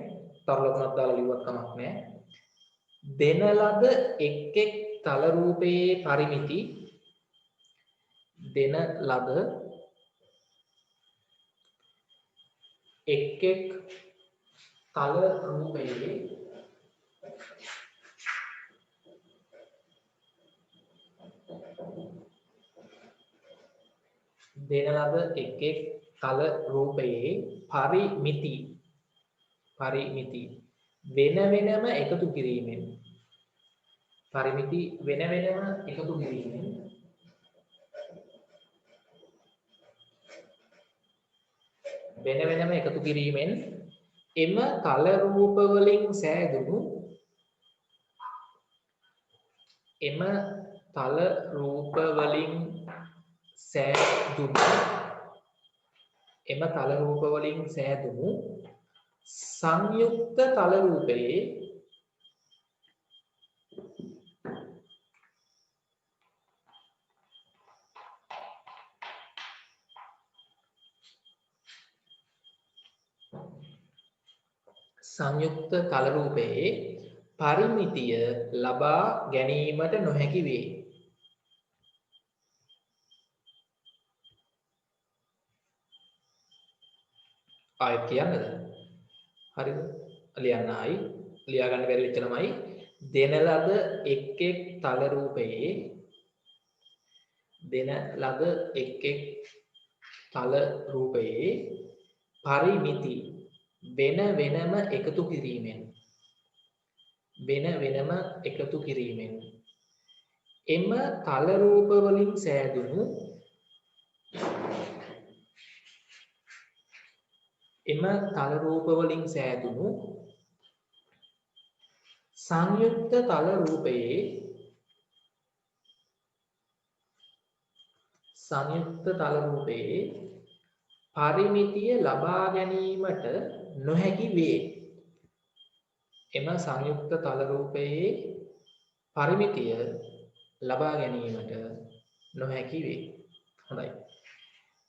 තරලකුණක් දාලා ලිව්වත් කමක් නැහැ. දෙන ලද එක් එක් තල රූපයේ පරිමිති දෙන ලද එක් එක් තල රූපයේ දෙන ලද එක් එක් තල රූපයේ පරිමිති වෙන වෙනම එකතු කිරීමෙන් පරිමිති වෙන වෙනම එකතු කිරීමෙන් එම තල රූප වලින් සෑදුණු සංයුක්ත තල රූපයේ සංයුක්ත තල රූපයේ පරිමිතිය ලබා ගැනීමට නොහැකි වේ. ආයෙත් කියන්නද? හරිද? ලියන්න ආයි ලියා ගන්න බැරි වෙච්ච ළමයි දෙන ලද එක් එක් තල රූපයේ තල රූපයේ පරිමිති වෙන වෙනම එකතු කිරීමෙන් එම තල රූප වලින් සෑදුණු සංයුක්ත තල රූපයේ පරිමිතිය ලබා ගැනීමට නොහැකි වේ. එම සංයුක්ත තල රූපයේ පරිමිතිය ලබා ගැනීමට නොහැකි වේ. හොඳයි.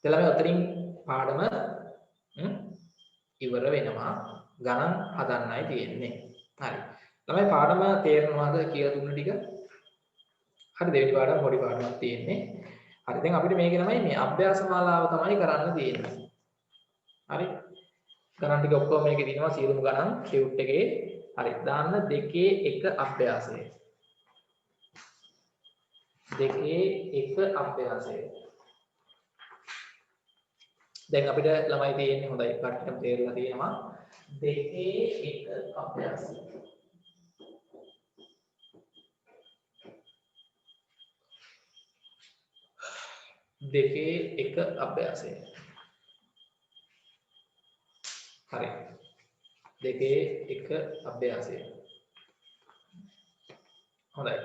ළමයි අතරින් පාඩම ඉවර වෙනවා. ගණන් හදන්නයි තියෙන්නේ. හරි. ළමයි පාඩම තේරෙනවද කියලා දුන්න ටික? හරි, දෙවෙනි පාඩම පොඩි පාඩමක් තියෙන්නේ. හරි, දැන් අපිට මේක තමයි මේ අභ්‍යාස මාලාව තමයි කරන්න තියෙන්නේ. හරි. ගණන් ටික ඔක්කොම මේකේ තියෙනවා සියලුම ගණන් ෂියුට් එකේ. හරි, දාන්න 2 1 අභ්‍යාසය. 2 1 අභ්‍යාසය. දැන් අපිට ළමයි තියෙන්නේ හොඳයි කට්ටියම තේරලා තියෙනවා 2 1 අභ්‍යාසය. 2 1 අභ්‍යාසය. හරි. 2 1 අභ්‍යාසය. හොඳයි.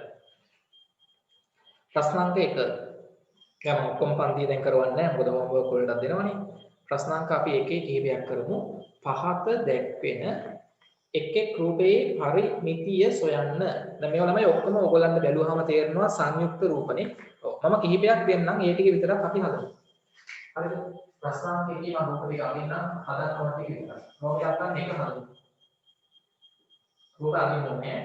ප්‍රශ්නාංක 1. දැන් ඔක්කොම පන්තිය දැන් කරවන්නේ නැහැ. මොකද හෝම්වර්ක් වලට දෙනවනේ. ප්‍රශ්නාංක අපි එකේ කිහිපයක් කරමු. පහත දැක්වෙන එක් එක් රූපයේ පරිමිතිය සොයන්න. දැන් මේවා ළමයි ඔක්කොම ඔයගොල්ලන්ට බැලුවාම තේරෙනවා සංයුක්ත රූපනේ. ඔව්. මම කිහිපයක් දෙන්නම්. ඒ ටික විතරක් අපි හදමු. හරිද? ප්‍රශ්නාංක එකේ මම රූප ටික අදින්නම්. හදන්න ඕන ටික විතරයි. රූපයක් ගන්න එක හදමු. රූප අදින්න ඕනේ.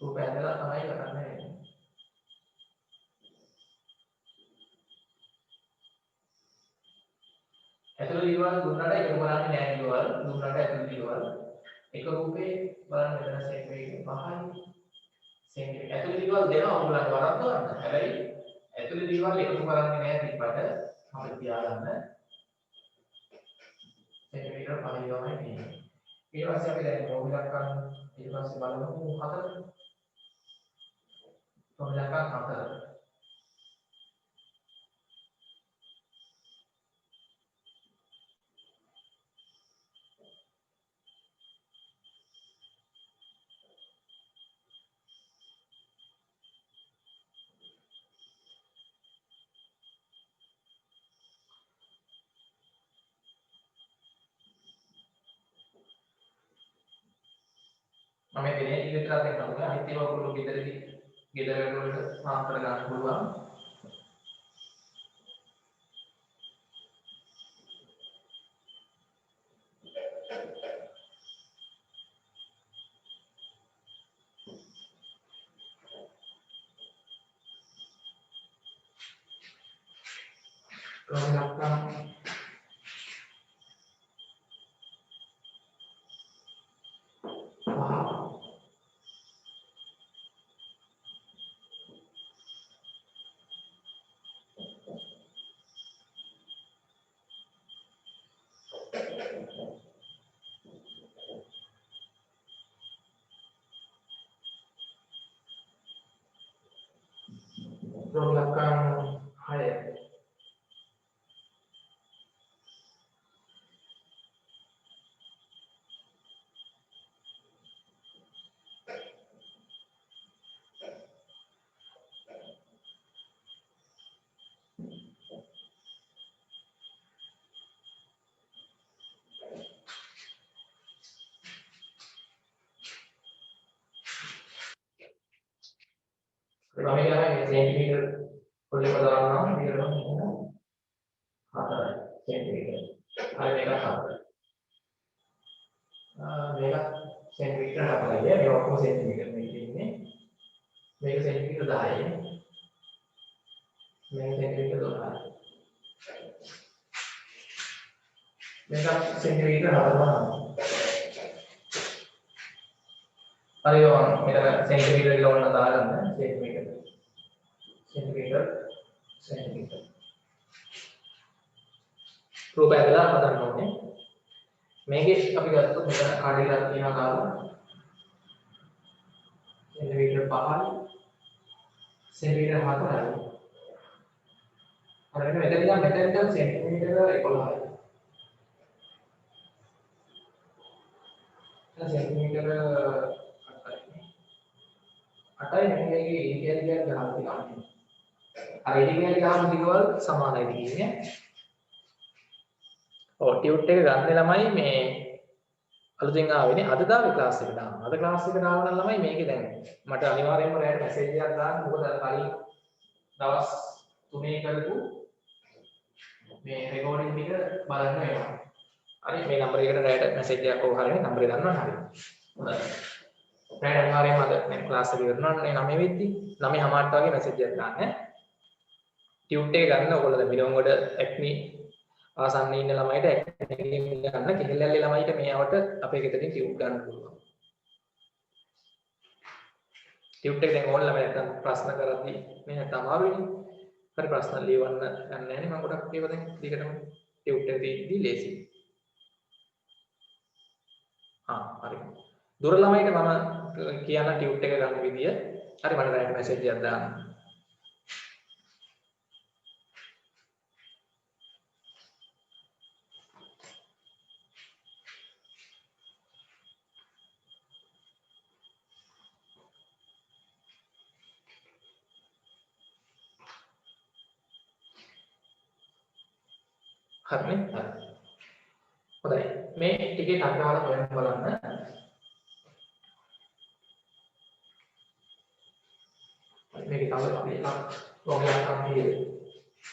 රූප ඇදලා තමයි කරන්නේ. ඇතුළේ දිවවල දුන්නට ඒක බලන්නේ නැහැ දිවවල. දුන්නට ඇතුළේ දිවවල. එක රූපේ බලන්න මෙතන සෙන්ටිමීටර් 5යි. සෙන්ටිමීටර්. ඇතුළේ දිවවල දෙනවා ඔයගොල්ලන්ට වරද්ද ගන්න. හැබැයි ඇතුළේ දිවවල එකතු කරන්නේ නැහැ තිබ්බට අපිට තියාගන්න. සෙන්ටිමීටර් 5 තමයි තියෙන්නේ. ඊට පස්සේ අපි දැන් රෝගිලක් ගන්න. ඊට පස්සේ බලමු 4. රෝගිලක් 4. මම මේ දෙනේ ටික විතරක් දෙන්නම්. අනිත් ඒවා ඔයගොල්ලෝ ගෙදර වලට මාක් කර ගන්න පුළුවන්. Provocakan hayat. Kami kan sentimeter boleh pada orang dia orang sentimeter. හරි මේක හතර. මේක සෙන්ටිමීටර 4යි. මේ ඔක්කොම සෙන්ටිමීටර මේකේ ඉන්නේ. මේක සෙන්ටිමීටර 10යි. මේක සෙන්ටිමීටර 12යි. මේක සෙන්ටිමීටර 4යි. හරි මෙතන සෙන්ටිමීටර කියලා ඕන දාගන්න සෙන්ටිමීටර. සෙන්ටිමීටර. රූපය ඇදලා හදන්න ඕනේ. මේකේ අපි ගත්තොත් මෙතන කඩේලා තියෙනවා කාලා සෙන්ටිමීටර 5යි සෙන්ටිමීටර 4යි. අර මෙතන මෙතන සෙන්ටිමීටර 11යි. සෙන්ටිමීටර 8යි මේකේ ඉන්දියානු ගහලා තියෙනවා. අර ඉන්දියානු ගහන දිගවල් සමානයි කියන්නේ. ඔව් ටියුට් එක ගන්න ළමයි මේ අලුතෙන් ආවෙනේ අද දාවේ ක්ලාස් එකට දාන්න. අද ක්ලාස් එකට ආව නම් ළමයි මේකේ දැන් මට අනිවාර්යයෙන්ම රැට මැසේජ් එකක් දාන්න. මොකද කලින් දවස් 3 කරපු මේ රෙකෝඩින් ටික බලන්න වෙනවා. හරි මේ නම්බර් එකට රැට මැසේජ් එකක් ඕක හරිනේ නම්බර් එක දන්නවනේ හරි. හොඳයි. රැට අනිවාර්යයෙන්ම අද මේ ක්ලාස් එක ඉවරනවනේ 9 වෙද්දි 9:00ට වගේ මැසේජ් එකක් දාන්න. ටියුට් එක ගන්න ඕගොල්ලෝ දැන් මිලෝන්ගොඩ ඇක්නි ආසන්නයේ ඉන්න ළමයිට ඇක්නි ගන්න කෙහෙල්ලල්ලේ ළමයිට මේවට අපේ ගෙදරින් ටියුට් ගන්න පුළුවන්. ටියුට් එක දැන් ඕන ළමයි නැත්තම් ප්‍රශ්න කරද්දී මේ නැත්තම් අමාරුයිනේ. හරි ප්‍රශ්න ලියවන්න යන්නේ නැහැ නේ මම ගොඩක් ඒවා දැන් දිගටම ටියුට් එක තියෙද්දි ලේසි. හරි. දුර ළමයිට මම කියන ටියුට් එක ගන්න විදිය හරි මට රැට මැසේජ් එකක් දාන්න. හරිනේ හරි. හොඳයි මේ ටිකේ අග්‍රහල හොයන්න බලන්න. මේක තමයි අපි ප්‍රෝග්‍රෑම් කම්පියුටර්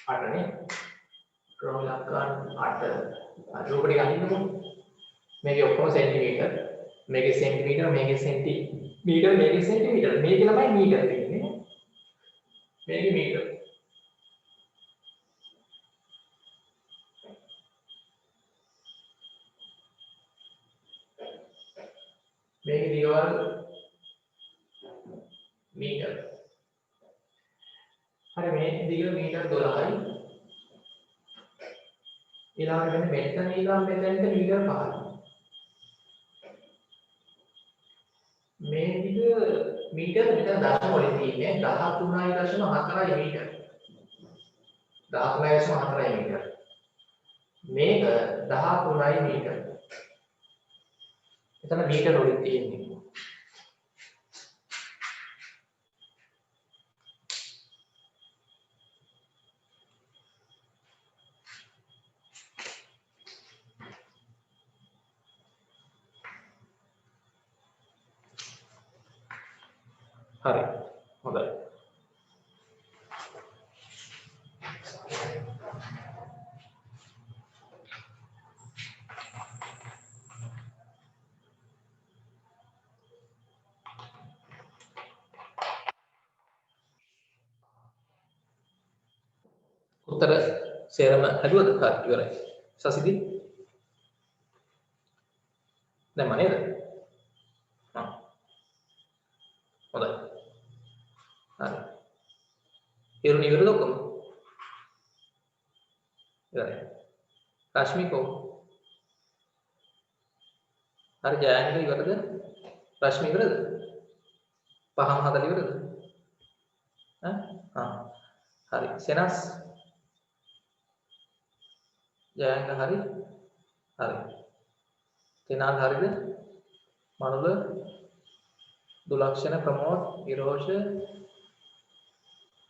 8නේ. ප්‍රෝග්‍රෑම් කම්පියුටර් 8 රූපෙට ගනින්නකො. මේකේ ඔක්කොම සෙන්ටිමීටර්. මේකේ සෙන්ටිමීටර් මේකේ සෙන්ටිමීටර් මේකේ සෙන්ටිමීටර්. මේකේ ළමයි මීටර තියෙන්නේ. මේකේ මීටර. මේකේ දිගවල් මීටර. හරි මේ දිග මීටර 12යි. ඊළඟට මෙන්න මෙතන ඉඳන් මෙතනට මීටර 5යි. මේ දිග මීටර මෙතන දශම වලින් තියෙන්නේ 13.4යි මීටර. 13.4යි මීටර. මේක 13යි මීටර. එතන මීටර වලින් තියෙන්නේ. හරි. හොඳයි. උත්තර සේරම හදුවද? හරි ඉවරයි. සසිදි දැන් මනේද? හොඳයි. හරි. ඉරුණි ඉවරද ඔක්කොම? ඉවරයි. රශ්මිකෝ. හරි ජයන්ත ඉවරද? රශ්මි ඉවරද? 5:40 ඉවරද? හරි. සෙනස් ජයන්ත හරි. හරි. තෙනාල් හරිද? මනුල දුලක්ෂණ ප්‍රමෝද් විරෝෂ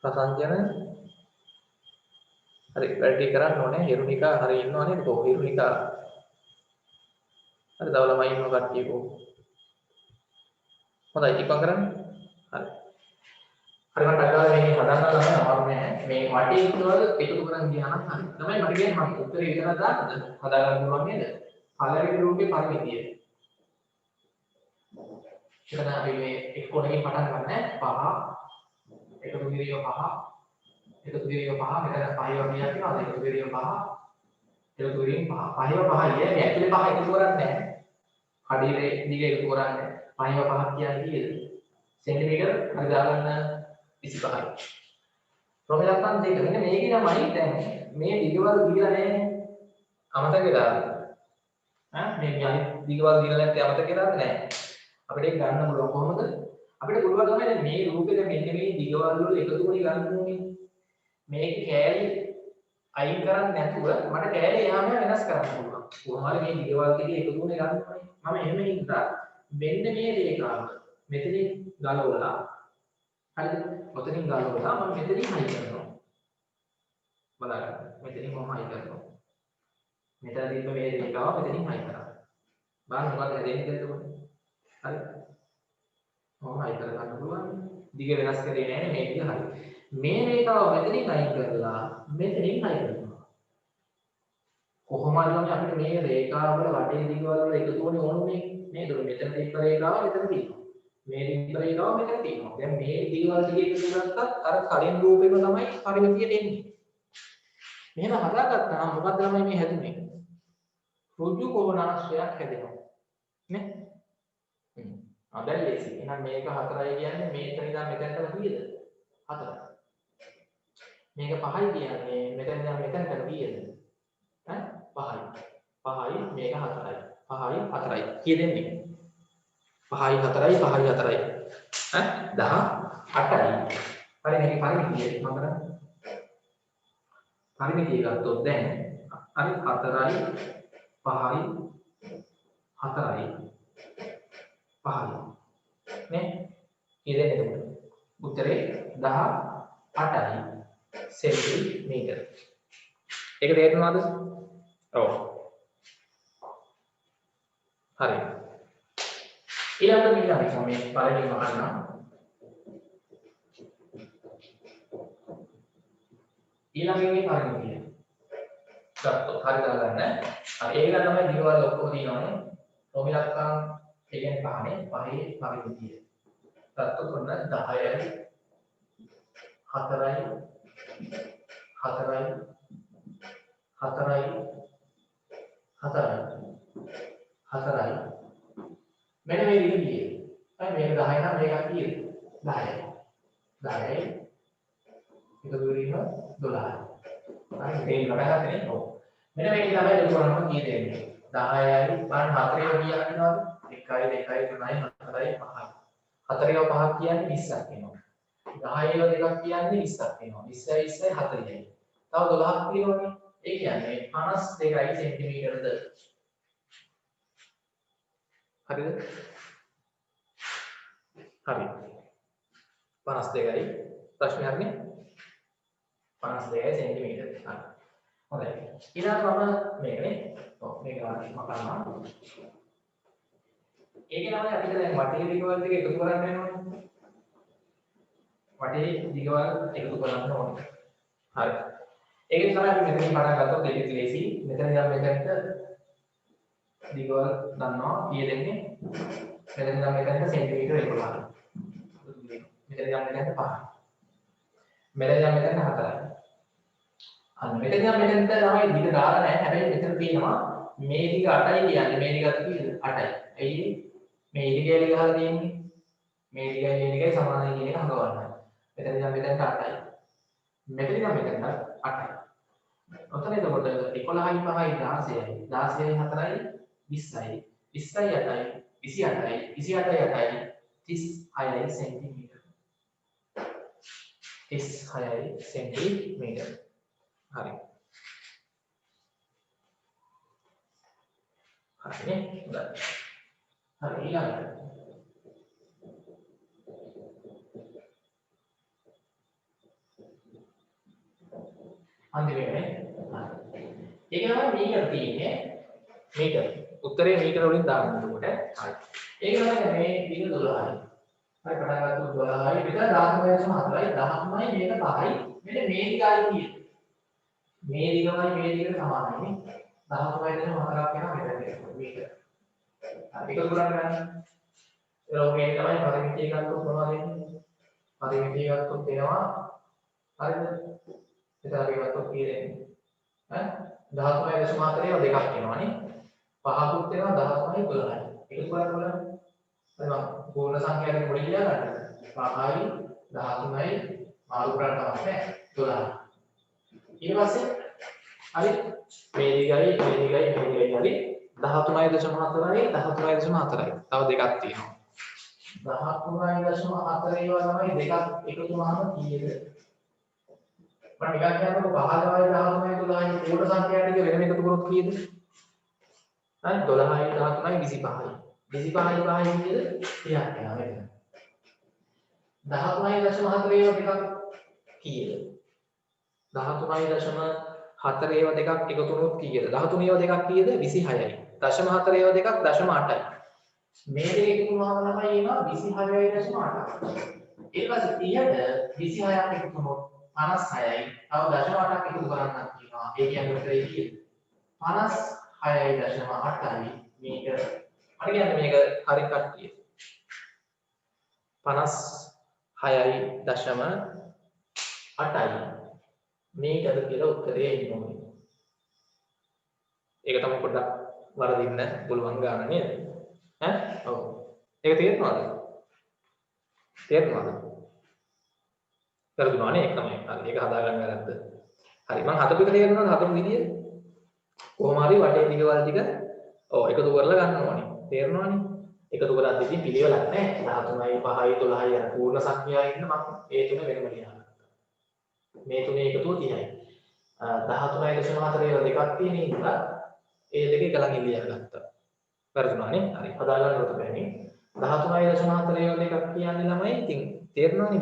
ප්‍රසංජන හරි වැඩි කරන්න ඕනේ. හිරුනිකා හරි ඉන්නව නේද? කොහොම හිරුනිකා හරි තව ළමයි ඉන්නව කට්ටිය කොහොම හොඳයි ඉක්මන් කරන්න. හරි හරි මට අගාව මේ හදන්න ළමයි අමාරු නෑ. මේ වටේ ඉන්නවල එකතු කරන් ගියා නම් හරි. තමයි මට කියන්නේ මම උත්තරේ විතර දාන්නද? හදාගන්න පුළුවන් නේද? පළවෙනි රූපේ පරිමිතිය. එතන අපි මේ එක් කොටකින් පටන් ගන්න 5 එකතු කිරීම 5 එකතු කිරීම 5 මෙතන 5 වගේ තියෙනවා. එකතු කිරීම 5 එකතු කිරීම 5 5 5යි මේ ඇතුලේ 5 එකතු කරන්නේ නැහැ. කඩේේ දිග එකතු කරන්නේ 5 5ක් කියන්නේ කීයද? සෙන්ටිමීටර හරි දාගන්න 25යි. ප්‍රොමෙලක්කන් දෙක මෙන්න මේකේ තමයි දැන් මේ දිගවල දීලා නැහැ. අමතකද? මේ අනිත් දිගවල දීලා නැත්නම් අමතකද නැහැ. අපිට ඒක ගන්න පුළුවන් කොහොමද? අපිට පුළුවන් තමයි දැන් මේ රූපෙද මෙන්න මේ දිගවල වල එකතු කරලා ගන්න ඕනේ. මේක කෑලි අයින් කරන්නේ නැතුව මට කෑලි එහාම වෙනස් කරන්න පුළුවන්. කොහොමද මේ දිගවල ටික එකතු කරලා ගන්න ඕනේ. මම එහෙම හිතා මෙන්න මේ රේඛාව මෙතනින් ගලවලා හරිද? ඔතනින් ගලවලා මම මෙතනින් හයි කරනවා. බලන්න. මෙතනින් මම හයි කරනවා. මෙතන තිබ්බ මේ රේඛාව මෙතනින් හයි කරනවා. බලන්න මොකද හැදෙන්නේ එතකොට? හරි. මම හයි කර ගන්න පුළුවන්. දිග වෙනස් කරේ නැහැ මේ දිග හරි. මේ රේඛාව මෙතනින් හයි කරලා මෙතනින් හයි කරනවා. කොහොමද අපිට මේ රේඛාව වල වටේ දිගවල වල එකතු වෙන්නේ ඕනේ නේද? මෙතන තිබ්බ රේඛාව මෙතන තියෙනවා. මේ තිබ්බ රේඛාව මෙතන තියෙනවා. දැන් මේ දිගවල ටික එකතු කරගත්තත් අර කලින් රූපෙම තමයි පරිමිතියට එන්නේ. මෙහෙම හදාගත්තා නම් මොකක්ද ළමයි මේ හැදුනේ? ඍජු කෝණාශ්‍රයක් හැදෙනවා. නේ? දැන් ලේසි. එහෙනම් මේක 4යි කියන්නේ මේක ඉඳන් මෙතනට කීයද? 4යි. මේක 5යි කියන්නේ මෙතන ඉඳන් මෙතනට කීයද? 5යි. 5යි මේක 4යි. 5යි 4යි. කීය දෙන්නේ? 5යි 4යි 5යි 4යි. 18යි. හරි මේකේ පරිමිතිය මම කරන්නේ. පරිමිතිය ගත්තොත් දැන් හරි 4යි 5යි 4යි 5යි නේ? කීයද එතකොට? උත්තරේ 18යි සෙන්ටිමීටර. ඒක තේරුණාද? ඔව්. හරි. ඊළඟට මේ පළවෙනිම අහන්න. ඊළඟේ පරිමිතිය. ගත්තොත් හරි දාගන්න. ඒක තමයි දිගවල ඔක්කොම තියෙනවානේ. ප්‍රොමිලක්කම් කියන්නේ පහනේ පහේ පරිමිතිය. ගත්තොත් ඔන්න 10යි 4යි 4යි 4යි 4යි 4යි මෙන්න මේ විදිහේ. අය මේක 10 නම් මේක කීයද? 10යි. 10යි එකතු වෙන 12යි. හරි මේ ලබගත්තනේ. ඔව්. මෙන්න මේක තමයි ලොකු කරනවා කීයද එන්නේ? 10යි බලන්න 4ේ කීයක් වෙනවද? 1යි 2යි 3යි 4යි 5යි. 4ේ 5ක් කියන්නේ 20ක් වෙනවා. 10ේ 2ක් කියන්නේ 20ක් වෙනවා. 20යි 20යි 40යි. තව 12ක් තියෙනවනේ. ඒ කියන්නේ 52යි සෙන්ටිමීටරද? හරිද? හරි. 52යි ප්‍රශ්නේ හරිනේ? 52යි සෙන්ටිමීටර. හරි. හොඳයි. ඊළඟට මම මේකනේ. ඔව් මේක මකනවා. ඒකේ තමයි අපිට දැන් වටේ දිගවල දෙක එකතු කරන්න වෙනවනේ. වටේ දිගවල එකතු කරන්න ඕනේ. හරි. ඒකේ තමයි අපි මෙතනින් පටන් ගත්තොත් ඒක ලේසි. මෙතන ඉඳන් මෙතනට දිගවල දන්නවා කීය දෙන්නේ? මෙතන ඉඳන් මෙතනට සෙන්ටිමීටර 11. මෙතන ඉඳන් මෙතනට 5. මෙතන ඉඳන් මෙතනට 4යි. අන්න මෙතන ඉඳන් මෙතනට තමයි දිග දාලා නැහැ. හැබැයි මෙතන තියෙනවා මේ දිග 8යි කියන්නේ මේ දිගත් කීයද? 8යි. එයි මේ ඉදිරියට ගහලා තියෙන්නේ. මේ දිගයි මේ දිගයි සමානයි කියන එක හඳවන්න. මෙතන ඉඳන් මෙතනට 8යි. මෙතන ඉඳන් මෙතනට 8යි. ඔතන එතකොට 11යි 5යි 16යි 16යි 4යි 20යි 20යි 8යි 28යි 28යි 8යි 36යි සෙන්ටිමීටර 36යි සෙන්ටිමීටර. හරි. හරිනේ. හරි ඊළඟට අන්තිමේනේ. ඒක තමයි මීටර තියෙන්නේ. මීටර. උත්තරේ මීටර වලින් දාන්න එතකොට. හරි. ඒක තමයි මේ දිග 12යි. හරි පටන් ගත්තොත් 12යි මෙතන 13.4යි 13යි මේක 5යි මෙන්න මේ දිගයි තියෙන්නේ. මේ දිගමයි මේ දිගට සමානයි නේ. 13.4ක් වෙනවා මෙතන මේක. හරි ඒක කරන්නේ. ඒක මේ තමයි පරිමිතිය ගත්තොත් මොනවද වෙන්නේ? පරිමිතිය ගත්තොත් වෙනවා හරිද? එතන අපි ගත්තොත් කීයද? ඈ 13.4 දෙකක් වෙනවානේ. පහකුත් වෙනවා 13යි 12යි. ඒක බලන්න. හරි මම පූර්ණ සංඛ්‍යාවේ පොඩි ලියා ගන්නද? 5යි 13යි මාරු කරන්න අවශ්‍ය නැහැ 12. ඊට පස්සේ හරි මේ දිගයි මේ දිගයි මේ දිගයි හරි 13.4යි 13.4යි. තව දෙකක් තියෙනවා. 13.4 ඒවා තමයි දෙකක් එකතු වුණාම කීයද? මම නිකන් කියන්නකො 15යි 13යි 12යි පූර්ණ සංඛ්‍යා ටික වෙනම එකතු කරොත් කීයද? හරි 12යි 13යි 25යි. 25යි 5යි කීයද? 30ක් වෙනවා මෙතන. 13.4 ඒවා දෙකක් කීයද? 13.4 ඒවා දෙකක් එකතු වුණොත් කීයද? 13 ඒවා දෙකක් කීයද? 26යි. 0.4 ඒවා දෙකක් 0.8යි. මේ දෙක එකතු වුණාම තමයි එනවා 26.8. ඊට පස්සේ 30ට 26ක් එකතු වුණොත් 56යි. තව 0.8ක් එකතු කරන්නත් කියනවා. ඒ කියන්නේ උත්තරේ කීයද? 56.8යි මේක. හරි කියන්නේ මේක හරි කට්ටිය. 56.8යි මේකද කියලා උත්තරේ එන්න ඕනේ. ඒක තමයි පොඩ්ඩක් වරදින්න පුළුවන් ගාන නේද? ඈ? ඔව්. ඒක තේරෙනවද? තේරෙනවද? කරදුනානේ ඒක තමයි. හරි ඒක හදාගන්න වැරද්ද. හරි මම හදපු එක තේරෙනවද? හදපු විදිය? කොහොම හරි වටේ දිගවල ටික ඔව් එකතු කරලා ගන්න ඕනේ. තේරෙනවනේ? එකතු කරද්දී ඉතින් පිළිවෙලක් නැහැ. 13යි 5යි 12යි යන පූර්ණ සංඛ්‍යාවෙ ඉන්න මම ඒ තුන වෙනම ලියනවා. මේ තුනේ එකතුව 30යි. 13.4 ඒවා දෙකක් තියෙන නිසා ඒ දෙක එක ළඟින් ලියාගත්තා. වැරදුනානේ. හරි. හදාගන්න උත බෑනේ. 13.4 ඒවා දෙකක් කියන්නේ ළමයි ඉතින් තේරෙනවනේ 20.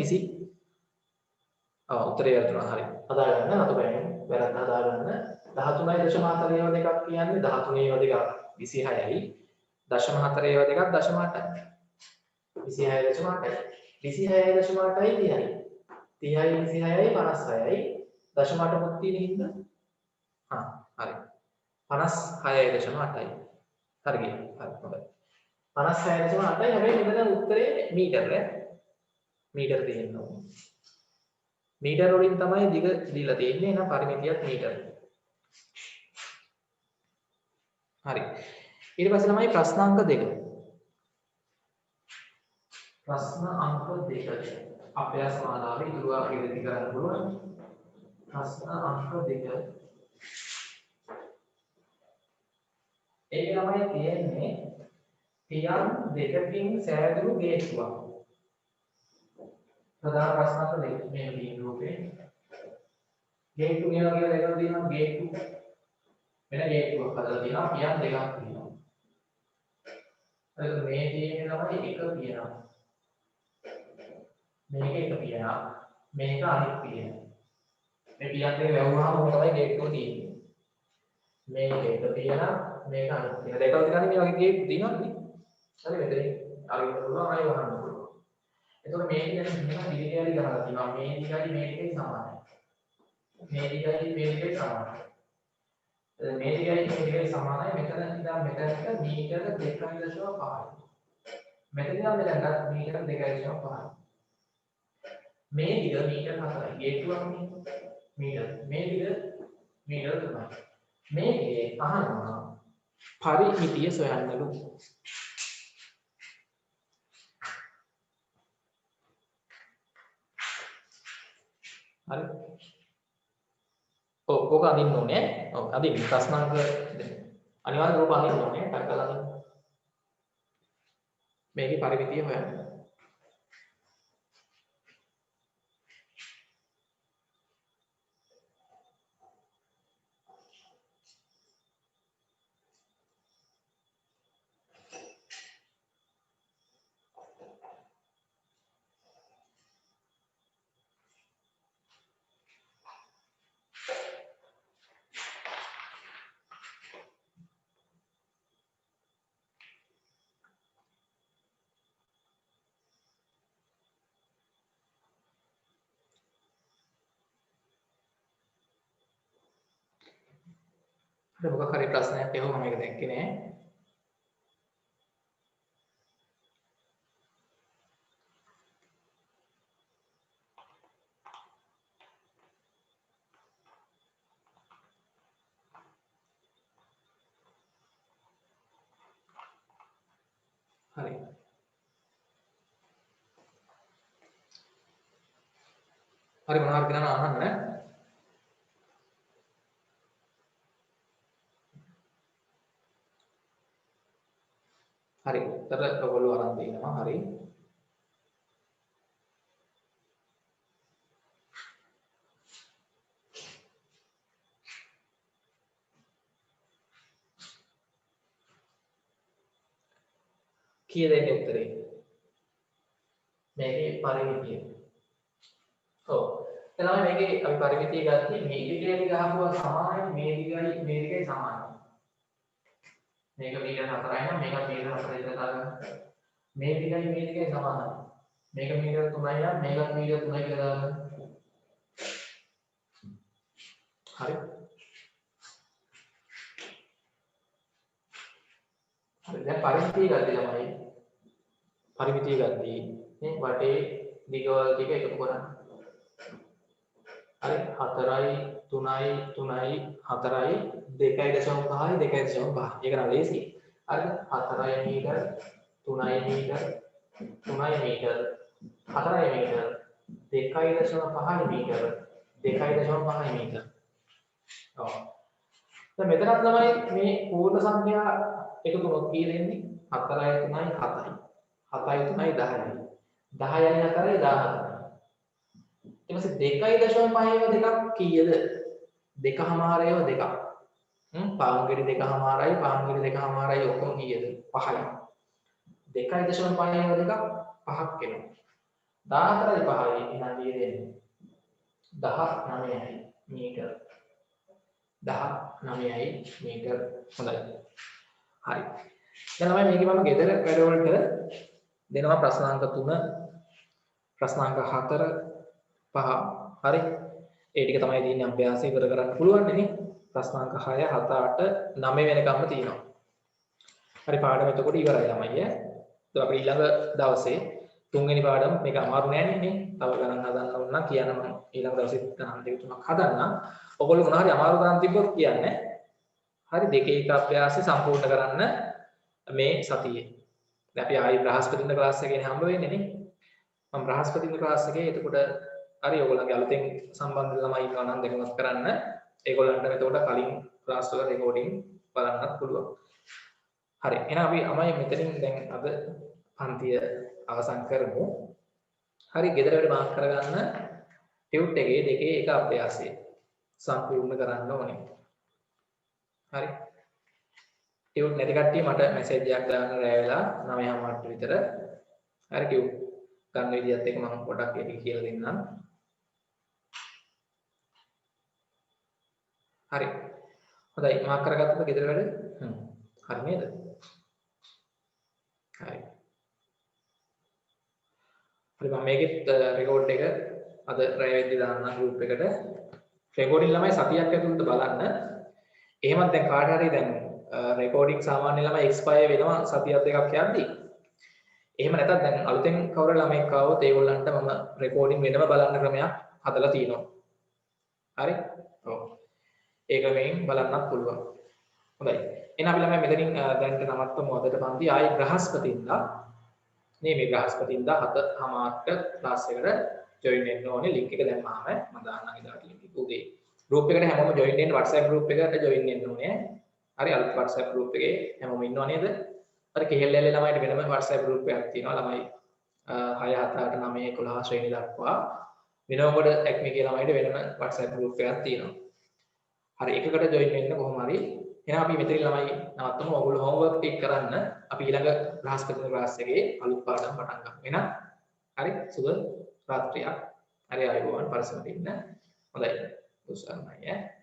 උත්තරේ වැරදුනා. හරි. හදාගන්න අත බෑනේ. වැරද්ද හදාගන්න. 13.4 ඒවා දෙකක් කියන්නේ 13 ඒවා දෙකක් 26යි. 0.4 ඒවා දෙකක් 0.8යි. 26.8යි. 26.8යි 30යි. 30යි 26යි 56යි. 0.8ක් තියෙන හින්දා හරි. 56.8යි. හරි ගියා. හරි හොඳයි. 56.8යි හැබැයි මෙතන උත්තරේ මීටර ඈ. මීටර තියෙන්න ඕනේ. මීටර වලින් තමයි දිග දීලා තියෙන්නේ. එහෙනම් පරිමිතියක් මීටර. හරි. ඊට පස්සේ තමයි ප්‍රශ්න අංක 2. ප්‍රශ්න අංක 2. අභ්‍යාස මාලාවේ ඉදිරියට ඉදිරි කරන්න පුළුවන්. ප්‍රශ්න අංක 2. ඒක තමයි තියෙන්නේ තියන් දෙකකින් සෑදුණු ගේට්ටුවක්. ප්‍රධාන ප්‍රශ්න අංක 2 මේ තියෙන රූපේ. ගේට්ටු කියනවා කියලා දෙකක් තියෙනවා ගේට්ටු. වෙන ගේට්ටුවක් හදලා තියෙනවා තියන් දෙකක් තියෙනවා. ඒක මේ තියෙන්නේ තමයි එක පියනවා. මේක එක පියනවා. මේක අනිත් පියනවා. මේ පියන් දෙක වැවුනහම මොකද තමයි ගේට්ටුව තියෙන්නේ. මේක එක පියනවා මේක අනිත් පියන. දෙකක් තියෙනවා මේ වගේ ගේට්ටු තියෙනවා නේ. හරි මෙතන අරින්න පුළුවන් අය වහන්න පුළුවන්. එතකොට මේ කියන්නේ මෙන්න දිගටයි ගහලා තියෙනවා. මේ දිගයි මේ දිගයි සමානයි. මේ දිගයි මේ දිගයි සමානයි. මේ දිගයි මේ දිගයි සමානයි. මෙතන ඉඳන් මෙතනට මීටර 2.5යි. මෙතන ඉඳන් මෙතනට මීටර 2.5යි. මේ දිග මීටර 4යි. ගේට්ටුවක් මීටර. මේ දිග මීටර 3යි. මේකේ අහනවා පරිමිතිය සොයන්නලු. හරි. ඕක අඳින්න ඕනේ. ඔව් අඳින්න ප්‍රශ්නාංක අනිවාර්ය රූප අඳින්න ඕනේ. ටක් කරලා අඳින්න. මේකේ පරිමිතිය හොයන්න. මොකක් හරි ප්‍රශ්නයක් එහෙම මම ඒක දැක්කේ නෑ. හරි. හරි මොනවද කියලා අහන්න. හරි උත්තර ඔයගොල්ලෝ අරන් තිනවා. හරි. කීය දෙන්නේ උත්තරේ? මේකේ පරිමිතිය. ඔව්. එතනම මේකේ අපි පරිමිතිය ගත්තේ මේ ඉදිරියට ගහපුවා සමානයි මේ දිගයි සමානයි. මේක මීටර 4යි නම් මේක මීටර 4 විතර දාගන්න. මේ දිගයි සමානයි. මේක මීටර 3යි නම් මේකත් මීටර 3යි කියලා දාගන්න. හරි. හරි දැන් පරිමිතිය ගත්තේ ළමයි. පරිමිතිය ගත්තී මේ වටේ දිගවල ටික එකතු කරන්න. හරි 4යි 3යි 3යි 4යි 2.5යි 2.5. ඒක නම් ලේසි. හරිද? 4යි මීටර 3යි මීටර 3යි මීටර 4යි මීටර 2.5යි මීටර 2.5යි මීටර. ඔව්. දැන් මෙතනත් ළමයි මේ පූර්ණ සංඛ්‍යා එකතු කරොත් කී දෙන්නේ? 4යි 3යි 7යි. 7යි 3යි 10යි. 10යි 4යි 14යි. ඊට පස්සේ 2.5 දෙකක් කීයද? 2.5 දෙකක්. පාංගිරි 2.5යි පාංගිරි 2.5යි ඔක්කොම කීයද? 5යි. 2.5 දෙකක් 5ක් එනවා. 14යි 5යි එහෙනම් කීයද එන්නේ? 19යි මීටර. 19යි මීටර. හොඳයි. හරි. දැන් තමයි මේකේ මම ගෙදර වැඩවලට දෙනවා ප්‍රශ්නාංක 3 ප්‍රශ්නාංක 4 5 හරි ඒ ටික තමයි දින්නේ අභ්‍යාසය ඉවර කරන්න පුළුවන් නේ ප්‍රශ්නාංක 6 7 8 9 වෙනකම්ම තියෙනවා හරි පාඩම එතකොට ඉවරයි ළමයි ඈ දැන් අපි ඊළඟ දවසේ තුන්වෙනි පාඩම මේක අමාරු නෑනේ නේ තව ගණන් හදන්න ඕන නම් කියන්න මම ඊළඟ දවසේ ගණන් දෙක තුනක් හදන්නම් ඔයගොල්ලෝ මොනවා හරි අමාරු ගණන් තිබ්බොත් කියන්නේ හරි දෙකේ එක අභ්‍යාසය සම්පූර්ණ කරන්න මේ සතියේ දැන් අපි ආයි බ්‍රහස්පතින්ද ක්ලාස් එකේ හම්බ වෙන්නේ නේ මම බ්‍රහස්පතින්ද ක්ලාස් එකේ එතකොට හරි ඔයගොල්ලන්ගේ අලුතෙන් සම්බන්ධ ළමයි ඉන්නවා නම් දැනුවත් කරන්න ඒගොල්ලන්ට එතකොට කලින් ක්ලාස් වල රෙකෝඩින් බලන්නත් පුළුවන් හරි එහෙනම් අපි අමයි මෙතනින් දැන් අද පන්තිය අවසන් කරමු හරි ගෙදර වැඩ මාක් කරගන්න ටියුට් එකේ දෙකේ එක අභ්‍යාසය සම්පූර්ණ කරන්න ඕනේ හරි ටියුට් නැති කට්ටිය මට මැසේජ් එකක් දාන්න රැ වෙලා 9:00 විතර හරි ටියුට් ගන්න විදියත් එක මම පොඩක් ඒක කියලා දෙන්නම් හරි හොඳයි මාක් කරගත්තද ගෙදර වැඩ හරි නේද හරි හරි මම මේකෙත් රෙකෝඩ් එක අද රැ වෙද්දි දාන්න ගෲප් එකට රෙකෝඩින් ළමයි සතියක් ඇතුළත බලන්න එහෙමත් දැන් කාට හරි දැන් රෙකෝඩින් සාමාන්‍ය ළමයි එක්ස්පයර් වෙනවා සතියක් දෙකක් යද්දි එහෙම නැත්නම් දැන් අලුතෙන් කවුරු ළමෙක් ආවොත් ඒගොල්ලන්ට මම රෙකෝඩින් වෙනම බලන්න ක්‍රමයක් හදලා තියෙනවා හරි ඔව් ඒක මෙයින් බලන්නත් පුළුවන් හොඳයි එහෙනම් අපි ළමයි මෙතනින් දැන්ට නවත්තමු අදට පන්ති ආයි බ්‍රහස්පතින්දා මේ බ්‍රහස්පතින්දා 7:00ට ක්ලාස් එකට ජොයින් වෙන්න ඕනේ ලින්ක් එක දැම්මාම මම දාන්නම් ඉදාට ලින්ක් එක උදේ ගෲප් එකට හැමෝම ජොයින් වෙන්න WhatsApp ගෲප් එකට ජොයින් වෙන්න ඕනේ හරි අලුත් WhatsApp ගෲප් එකේ හැමෝම ඉන්නව නේද හරි කෙහෙල් ඇල්ලේ ළමයිට වෙනම WhatsApp group එකක් තියෙනවා ළමයි 6 7 8 9 11 ශ්‍රේණි දක්වා විනෝගොඩ ඇක්මිකේ ළමයිට වෙනම WhatsApp group එකක් තියෙනවා. හරි එකකට join වෙන්න කොහොම හරි එහෙනම් අපි මෙතන ළමයි නවත්තමු. ඔයගොල්ලෝ homework ටික කරන්න. අපි ඊළඟ බ්‍රහස්පතින්දා ක්ලාස් එකේ අලුත් පාඩම් පටන් ගමු. එහෙනම් හරි සුබ රාත්‍රියක්. හරි ආයුබෝවන් පරිස්සමට ඉන්න. හොඳයි. උසන්නයි ඈ